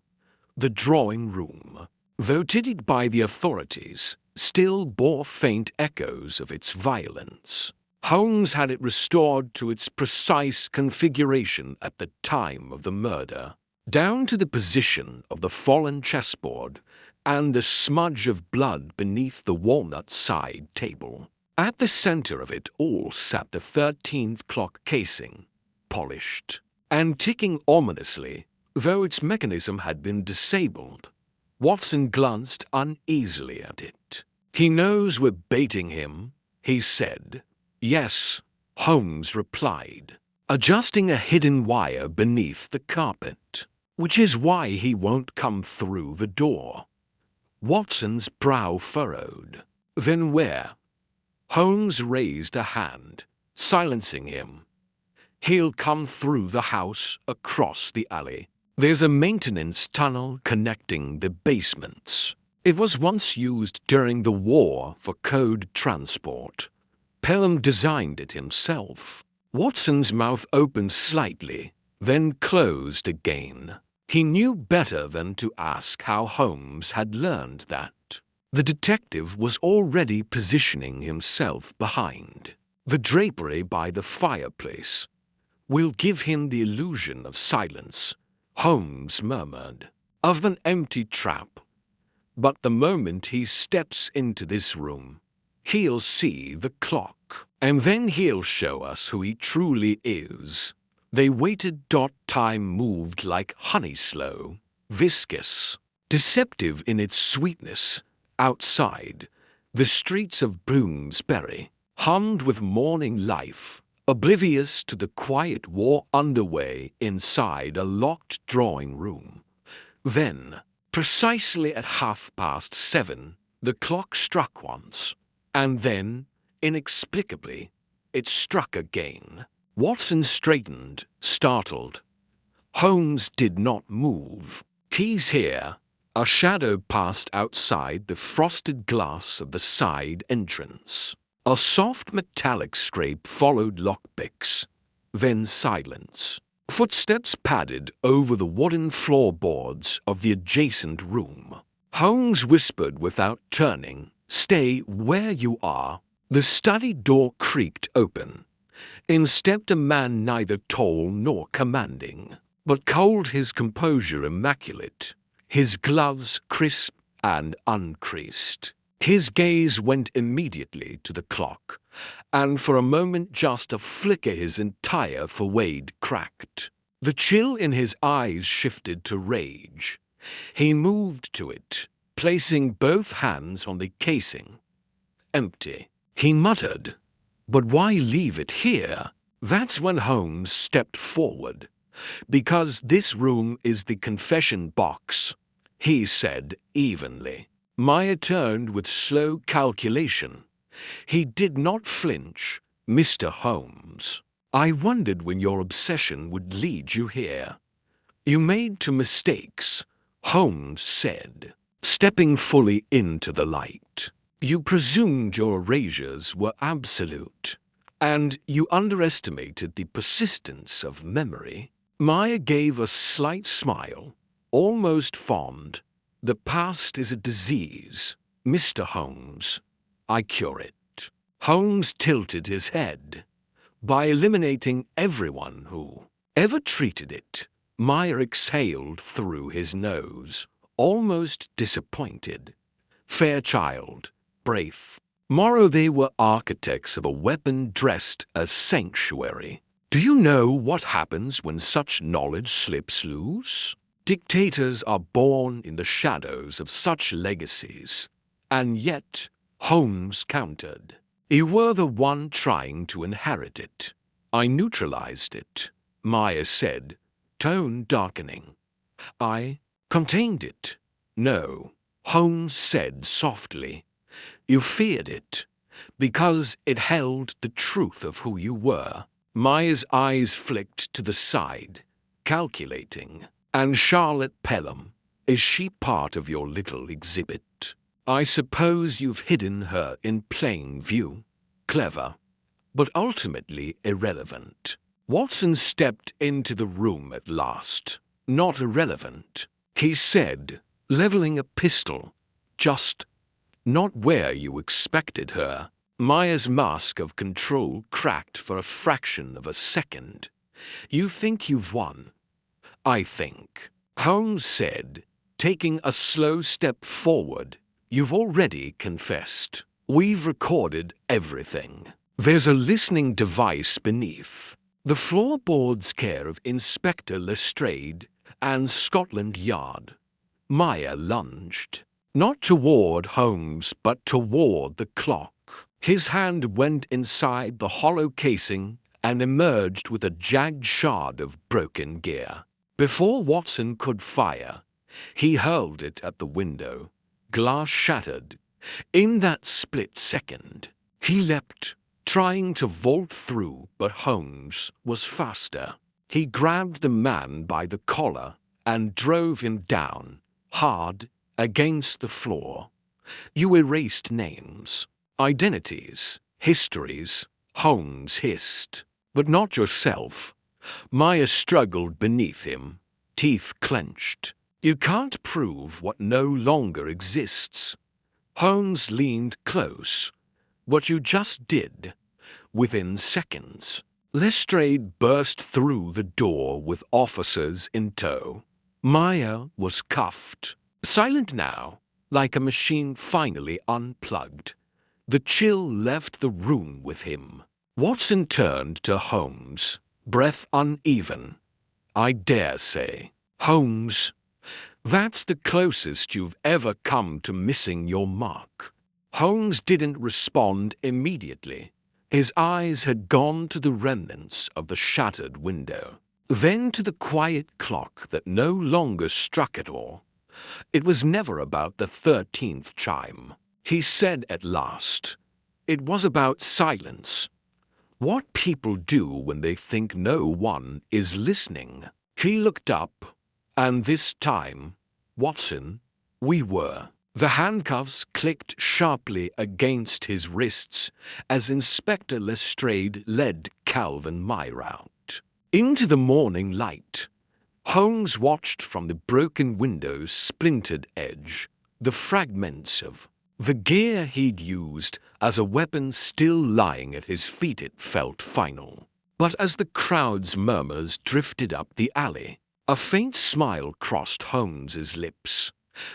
The drawing room, though tidied by the authorities, still bore faint echoes of its violence. Holmes had it restored to its precise configuration at the time of the murder, down to the position of the fallen chessboard and the smudge of blood beneath the walnut side table. At the center of it all sat the 13th clock casing, polished and ticking ominously, though its mechanism had been disabled. Watson glanced uneasily at it. "He knows we're baiting him," he said. "Yes," Holmes replied, adjusting a hidden wire beneath the carpet. "Which is why he won't come through the door." Watson's brow furrowed. "Then where?" Holmes raised a hand, silencing him. "He'll come through the house, across the alley. There's a maintenance tunnel connecting the basements. It was once used during the war for code transport. Pelham designed it himself." Watson's mouth opened slightly, then closed again. He knew better than to ask how Holmes had learned that. The detective was already positioning himself behind the drapery by the fireplace. "We'll give him the illusion of silence," Holmes murmured, "of an empty trap. But the moment he steps into this room, he'll see the clock, and then he'll show us who he truly is." They waited. Time moved like honey, slow, viscous, deceptive in its sweetness. Outside, the streets of Bloomsbury hummed with morning life, oblivious to the quiet war underway inside a locked drawing room. Then, precisely at 7:30, the clock struck once, and then, inexplicably, it struck again. Watson straightened, startled. Holmes did not move. "He's here." A shadow passed outside the frosted glass of the side entrance. A soft metallic scrape followed lockpicks, then silence. Footsteps padded over the wooden floorboards of the adjacent room. Holmes whispered without turning, "Stay where you are." The study door creaked open. In stepped a man neither tall nor commanding, but cold, his composure immaculate, his gloves crisp and uncreased. His gaze went immediately to the clock, and for a moment, just a flicker, his entire forehead cracked. The chill in his eyes shifted to rage. He moved to it, placing both hands on the casing. "Empty," he muttered. "But why leave it here?" That's when Holmes stepped forward. "Because this room is the confession box," he said evenly. Meyer turned with slow calculation. He did not flinch. "Mr. Holmes, I wondered when your obsession would lead you here." "You made two mistakes," Holmes said, stepping fully into the light. "You presumed your erasures were absolute, and you underestimated the persistence of memory." Meyer gave a slight smile, almost fond. "The past is a disease, Mr. Holmes. I cure it." Holmes tilted his head. "By eliminating everyone who ever treated it." Meyer exhaled through his nose, almost disappointed. "Fairchild, Braith, Morrow, they were architects of a weapon dressed as sanctuary. Do you know what happens when such knowledge slips loose? Dictators are born in the shadows of such legacies. And yet," Holmes countered, "you were the one trying to inherit it." "I neutralized it," Meyer said, tone darkening. "I contained it." "No," Holmes said softly. You feared it, because it held the truth of who you were. Maya's eyes flicked to the side, calculating. And Charlotte Pelham, is she part of your little exhibit? I suppose you've hidden her in plain view. Clever, but ultimately irrelevant. Watson stepped into the room at last. Not irrelevant, he said, leveling a pistol. Just not where you expected her. Maya's mask of control cracked for a fraction of a second. You think you've won? I think, Holmes said, taking a slow step forward. You've already confessed. We've recorded everything. There's a listening device beneath. The floorboard's care of Inspector Lestrade and Scotland Yard. Maya lunged, not toward Holmes, but toward the clock. His hand went inside the hollow casing and emerged with a jagged shard of broken gear. Before Watson could fire, he hurled it at the window. Glass shattered. In that split second, he leapt, trying to vault through, but Holmes was faster. He grabbed the man by the collar and drove him down, hard, against the floor. You erased names, identities, histories, Holmes hissed. But not yourself. Maya struggled beneath him, teeth clenched. You can't prove what no longer exists. Holmes leaned close. What you just did. Within seconds, Lestrade burst through the door with officers in tow. Maya was cuffed, silent now, like a machine finally unplugged. The chill left the room with him. Watson turned to Holmes, breath uneven. I dare say, Holmes, that's the closest you've ever come to missing your mark. Holmes didn't respond immediately. His eyes had gone to the remnants of the shattered window, then to the quiet clock that no longer struck at all. It was never about the 13th chime. He said at last, it was about silence. What people do when they think no one is listening. He looked up, and this time, Watson, we were. The handcuffs clicked sharply against his wrists as Inspector Lestrade led Calvin Myra out. Into the morning light, Holmes watched from the broken window's splintered edge, the fragments of the gear he'd used as a weapon still lying at his feet. It felt final. But as the crowd's murmurs drifted up the alley, a faint smile crossed Holmes's lips.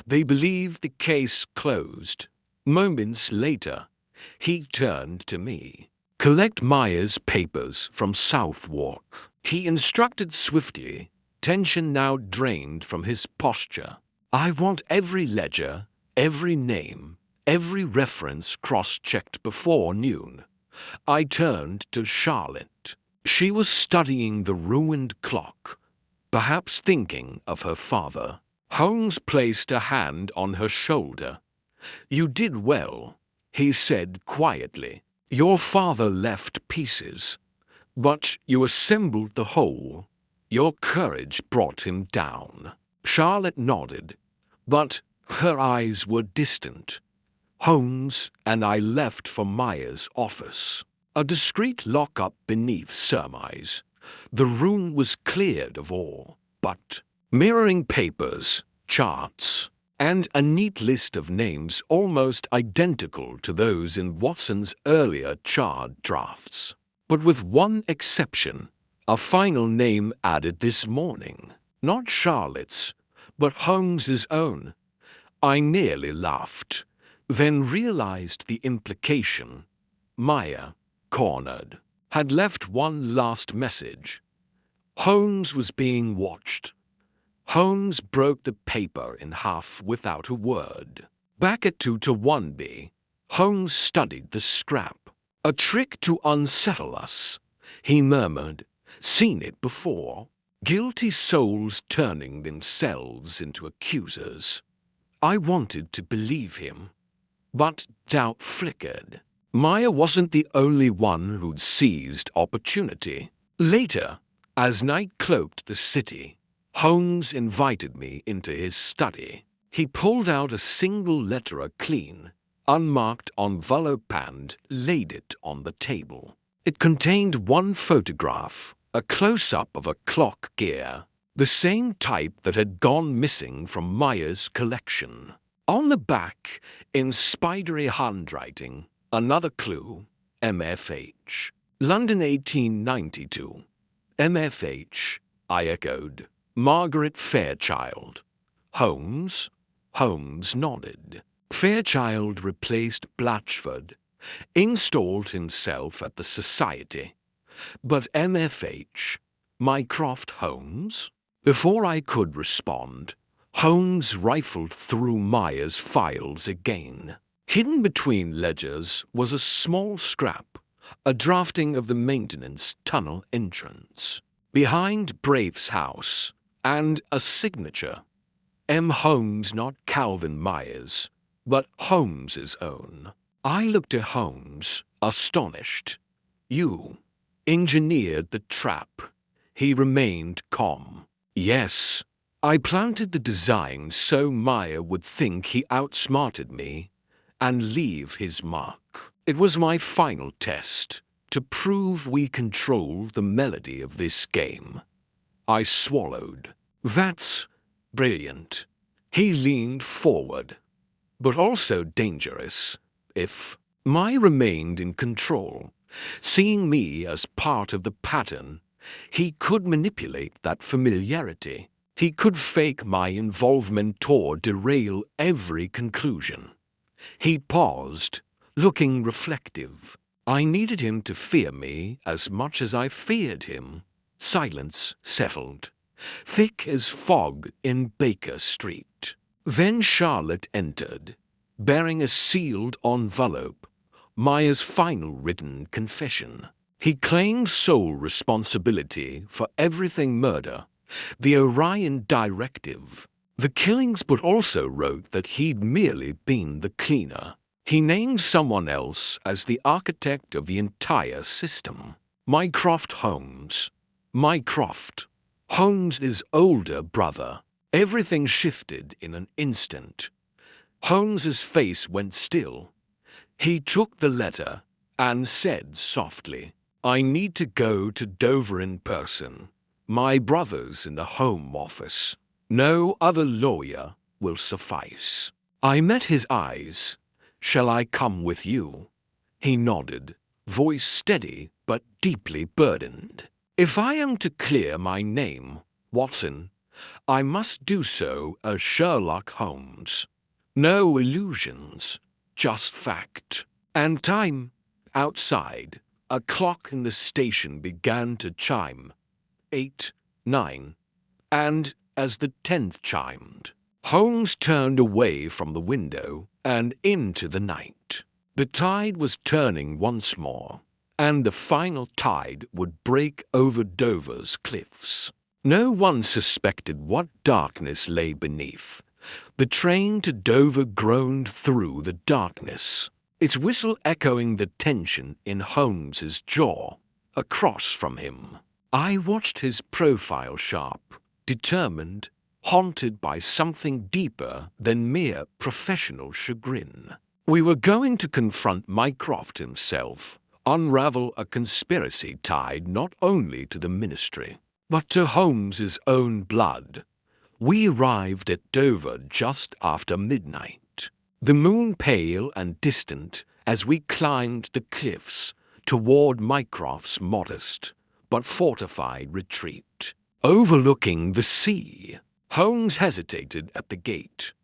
They believed the case closed. Moments later, he turned to me. Collect Maya's papers from Southwark. He instructed swiftly, tension now drained from his posture. I want every ledger, every name, every reference cross-checked before noon. I turned to Charlotte. She was studying the ruined clock, perhaps thinking of her father. Holmes placed a hand on her shoulder. You did well, he said quietly. Your father left pieces, but you assembled the whole. Your courage brought him down. Charlotte nodded, but her eyes were distant. Holmes and I left for Maya's office. A discreet lock-up beneath surmise. The room was cleared of all, but mirroring papers, charts, and a neat list of names almost identical to those in Watson's earlier charred drafts. But with one exception, a final name added this morning. Not Charlotte's, but Holmes's own. I nearly laughed, then realized the implication. Maya, cornered, had left one last message. Holmes was being watched. Holmes broke the paper in half without a word. Back at 2-1B, Holmes studied the scrap. A trick to unsettle us, he murmured. Seen it before. Guilty souls turning themselves into accusers. I wanted to believe him. but doubt flickered. Maya wasn't the only one who'd seized opportunity. Later, as night cloaked the city, Holmes invited me into his study. He pulled out a single letterer clean, unmarked envelope and laid it on the table. It contained one photograph, a close-up of a clock gear, the same type that had gone missing from Maya's collection. On the back, in spidery handwriting, another clue, MFH. London 1892. MFH, I echoed. Margaret Fairchild. Holmes? Holmes nodded. Fairchild replaced Blatchford, installed himself at the Society. But MFH, Mycroft Holmes? Before I could respond, Holmes rifled through Maya's files again. Hidden between ledgers was a small scrap, a drafting of the maintenance tunnel entrance. Behind Braith's house, and a signature. M. Holmes, not Calvin Myers, but Holmes's own. I looked at Holmes, astonished. You engineered the trap. He remained calm. Yes, I planted the design so Maya would think he outsmarted me and leave his mark. It was my final test, to prove we control the melody of this game. I swallowed. That's brilliant. He leaned forward, but also dangerous. If Maya remained in control, seeing me as part of the pattern, he could manipulate that familiarity. He could fake my involvement or derail every conclusion. He paused, looking reflective. I needed him to fear me as much as I feared him. Silence settled, thick as fog in Baker Street. Then Charlotte entered, bearing a sealed envelope, Maya's final written confession. He claimed sole responsibility for everything murder, the Orion Directive, the killings, but also wrote that he'd merely been the cleaner. He named someone else as the architect of the entire system. Mycroft Holmes. Mycroft. Holmes's older brother. Everything shifted in an instant. Holmes's face went still. He took the letter and said softly, I need to go to Dover in person. My brother's in the Home Office. No other lawyer will suffice. I met his eyes. Shall I come with you? He nodded, voice steady but deeply burdened. If I am to clear my name, Watson, I must do so as Sherlock Holmes. No illusions, just fact. And time. Outside, a clock in the station began to chime. 8, 9, and as the 10th chimed, Holmes turned away from the window and into the night. The tide was turning once more, and the final tide would break over Dover's cliffs. No one suspected what darkness lay beneath. The train to Dover groaned through the darkness, its whistle echoing the tension in Holmes's jaw. Across from him, I watched his profile sharp, determined, haunted by something deeper than mere professional chagrin. We were going to confront Mycroft himself, unravel a conspiracy tied not only to the ministry, but to Holmes's own blood. We arrived at Dover just after midnight, the moon pale and distant as we climbed the cliffs toward Mycroft's modest but fortified retreat. Overlooking the sea, Holmes hesitated at the gate,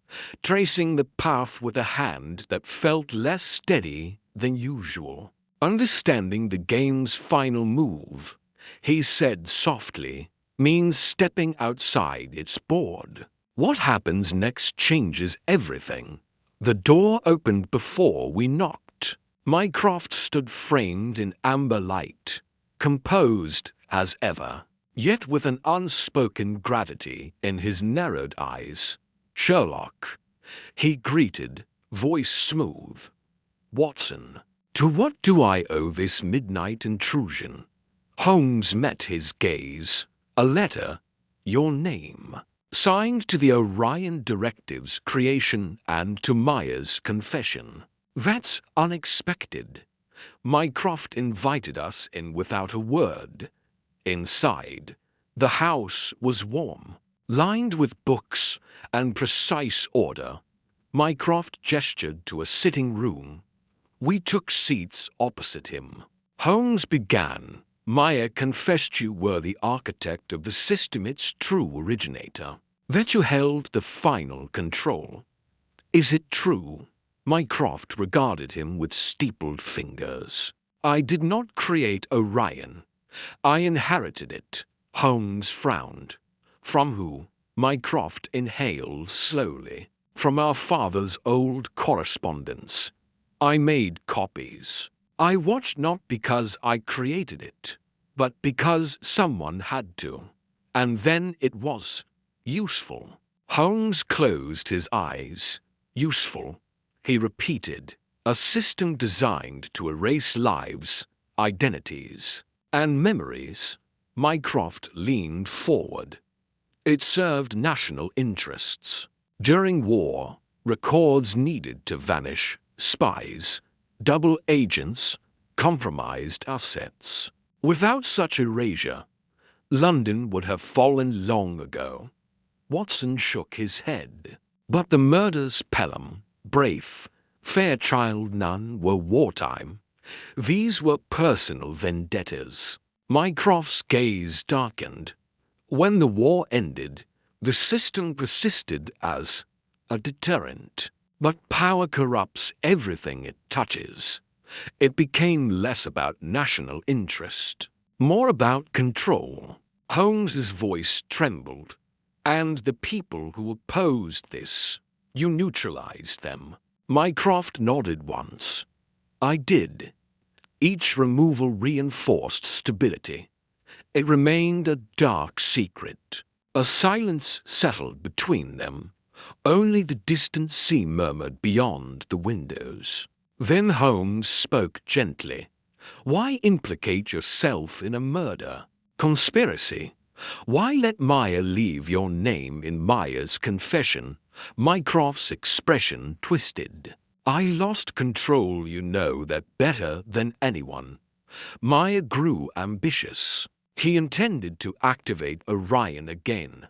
tracing the path with a hand that felt less steady than usual. Understanding the game's final move, he said softly, means stepping outside its board. What happens next changes everything. The door opened before we knocked. Mycroft stood framed in amber light, composed as ever, yet with an unspoken gravity in his narrowed eyes. Sherlock, he greeted, voice smooth. Watson, to what do I owe this midnight intrusion? Holmes met his gaze. A letter, your name, signed to the Orion Directives creation and to Maya's confession. That's unexpected. Mycroft invited us in without a word. Inside, the house was warm, lined with books and precise order. Mycroft gestured to a sitting room. We took seats opposite him. Holmes began. Maya confessed you were the architect of the system, its true originator, that you held the final control. Is it true? Mycroft regarded him with steepled fingers. I did not create Orion. I inherited it. Holmes frowned. From who? Mycroft inhaled slowly. From our father's old correspondence. I made copies. I watched not because I created it, but because someone had to. And then it was useful. Holmes closed his eyes. Useful, he repeated. A system designed to erase lives, identities, and memories. Mycroft leaned forward. It served national interests. During war, records needed to vanish. Spies, double agents, compromised assets. Without such erasure, London would have fallen long ago. Watson shook his head. But the murders Pelham, Braith, Fairchild Nunn were wartime. These were personal vendettas. Mycroft's gaze darkened. When the war ended, the system persisted as a deterrent. But power corrupts everything it touches. It became less about national interest, more about control. Holmes's voice trembled. And the people who opposed this, you neutralized them. Mycroft nodded once. I did. Each removal reinforced stability. It remained a dark secret. A silence settled between them. Only the distant sea murmured beyond the windows. Then Holmes spoke gently. Why implicate yourself in a murder? Conspiracy? Why let Maya leave your name in Maya's confession? Mycroft's expression twisted. I lost control, you know that better than anyone. Maya grew ambitious. He intended to activate Orion again.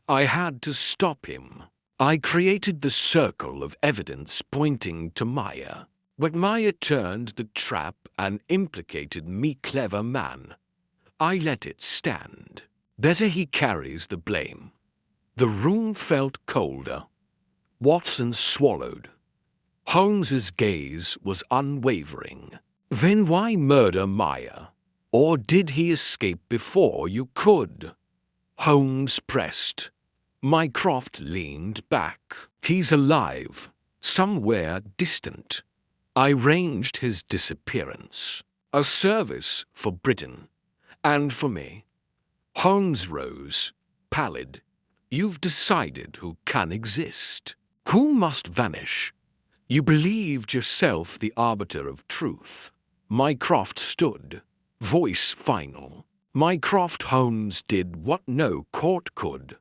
I had to stop him. I created the circle of evidence pointing to Maya. But Maya turned the trap and implicated me, clever man. I let it stand. Better he carries the blame. The room felt colder. Watson swallowed. Holmes's gaze was unwavering. Then why murder Maya? Or did he escape before you could? Holmes pressed. Mycroft leaned back. He's alive, somewhere distant. I arranged his disappearance. A service for Britain, and for me. Holmes rose, pallid. You've decided who can exist. Who must vanish? You believed yourself the arbiter of truth. Mycroft stood, voice final. Mycroft Holmes did what no court could.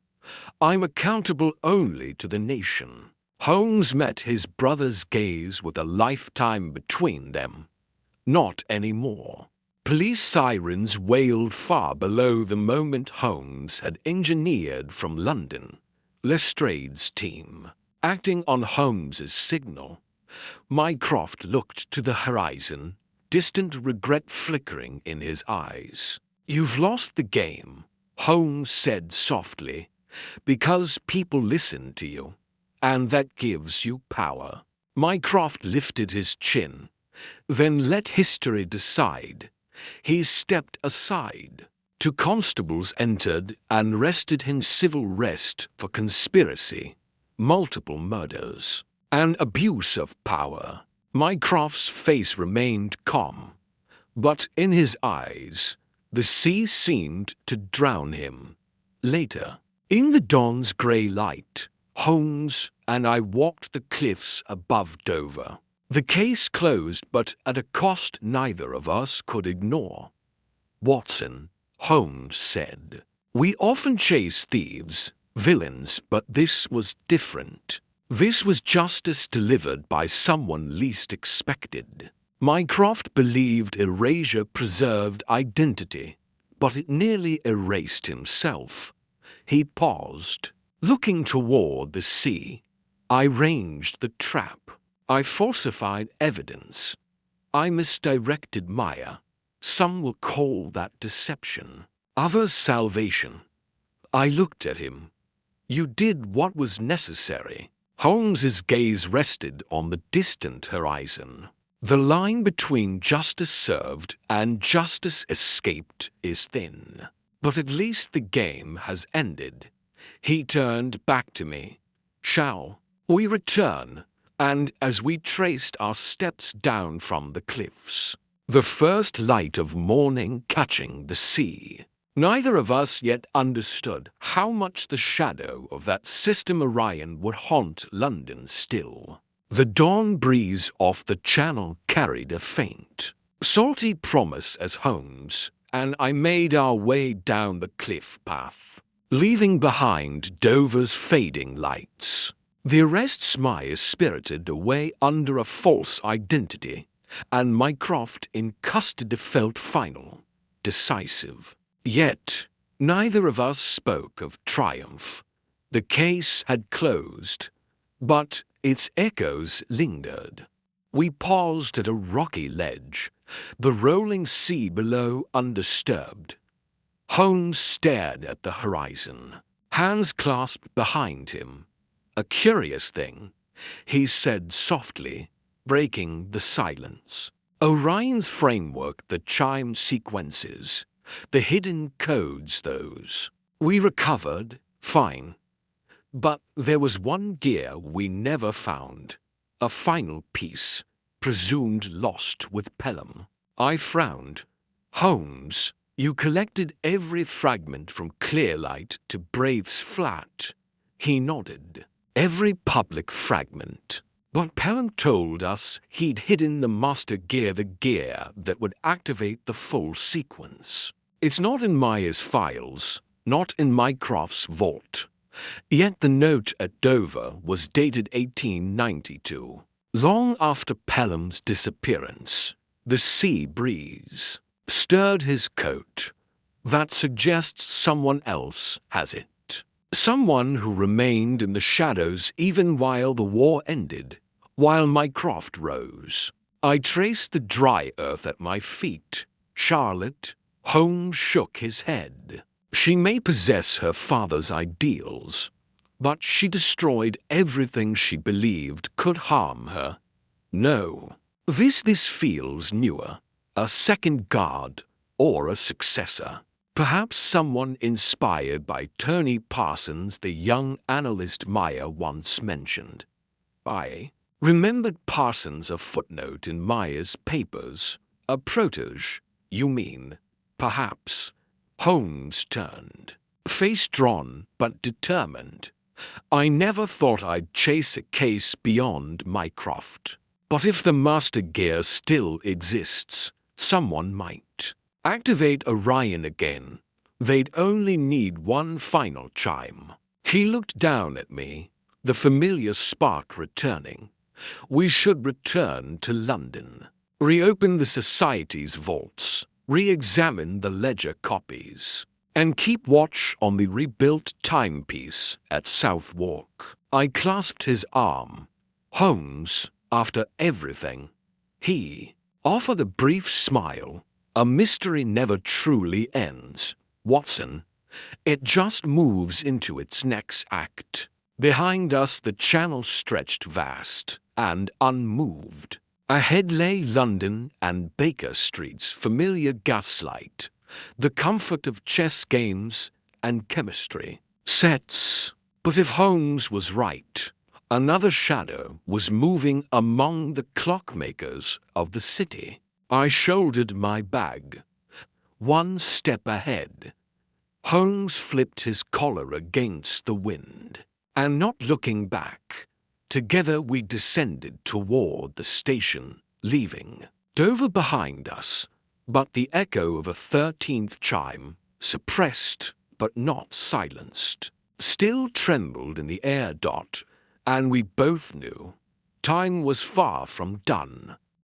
I'm accountable only to the nation. Holmes met his brother's gaze with a lifetime between them. Not anymore. Police sirens wailed far below the moment Holmes had engineered from London. Lestrade's team, acting on Holmes's signal. Mycroft looked to the horizon, distant regret flickering in his eyes. You've lost the game, Holmes said softly, because people listen to you, and that gives you power. Mycroft lifted his chin, then let history decide. He stepped aside. Two constables entered and arrested him civil arrest for conspiracy, multiple murders, and abuse of power. Mycroft's face remained calm, but in his eyes, the sea seemed to drown him. Later, in the dawn's grey light, Holmes and I walked the cliffs above Dover. The case closed, but at a cost neither of us could ignore. "Watson," Holmes said, "we often chase thieves, villains, but this was different. This was justice delivered by someone least expected." Mycroft believed erasure preserved identity, but it nearly erased himself. He paused, looking toward the sea. "I ranged the trap. I falsified evidence. I misdirected Maya. Some will call that deception, others salvation." I looked at him. "You did what was necessary." Holmes's gaze rested on the distant horizon. "The line between justice served and justice escaped is thin. But at least the game has ended." He turned back to me. "Shall we return?" And as we traced our steps down from the cliffs, the first light of morning catching the sea, neither of us yet understood how much the shadow of that system Orion would haunt London still. The dawn breeze off the Channel carried a faint, salty promise as Holmes and I made our way down the cliff path, leaving behind Dover's fading lights. The arrests Maya spirited away under a false identity, and Mycroft in custody felt final, decisive. Yet neither of us spoke of triumph. The case had closed, but its echoes lingered. We paused at a rocky ledge, the rolling sea below undisturbed. Holmes stared at the horizon, hands clasped behind him. "A curious thing," he said softly, breaking the silence. "Orion's framework, the chime sequences, the hidden codes, those. We recovered, fine. But there was one gear we never found, a final piece, presumed lost with Pelham." I frowned. "Holmes, you collected every fragment from Clearlight to Braith's flat." He nodded. "Every public fragment. But Pelham told us he'd hidden the master gear, the gear that would activate the full sequence. It's not in Maya's files, not in Mycroft's vault. Yet the note at Dover was dated 1892, long after Pelham's disappearance. The sea breeze stirred his coat. That suggests someone else has it. Someone who remained in the shadows even while the war ended, while Mycroft rose. I traced the dry earth at my feet. Charlotte." Holmes shook his head. "She may possess her father's ideals, but she destroyed everything she believed could harm her. No, this feels newer. A second guard or a successor. Perhaps someone inspired by Tony Parsons, the young analyst Maya once mentioned." I remembered Parsons, a footnote in Maya's papers. "A protege, you mean?" "Perhaps." Holmes turned, face drawn but determined. "I never thought I'd chase a case beyond Mycroft. But if the master gear still exists, someone might activate Orion again. They'd only need one final chime." He looked down at me, the familiar spark returning. "We should return to London, reopen the Society's vaults, re-examine the ledger copies, and keep watch on the rebuilt timepiece at Southwark." I clasped his arm. "Holmes, after everything," he offered a brief smile. "A mystery never truly ends, Watson. It just moves into its next act." Behind us the Channel stretched vast and unmoved. Ahead lay London and Baker Street's familiar gaslight, the comfort of chess games and chemistry sets. But if Holmes was right, another shadow was moving among the clockmakers of the city. I shouldered my bag. One step ahead. Holmes flipped his collar against the wind. And not looking back, together we descended toward the station, leaving Dover behind us, but the echo of a 13th chime, suppressed but not silenced, still trembled in the air. And we both knew time was far from done.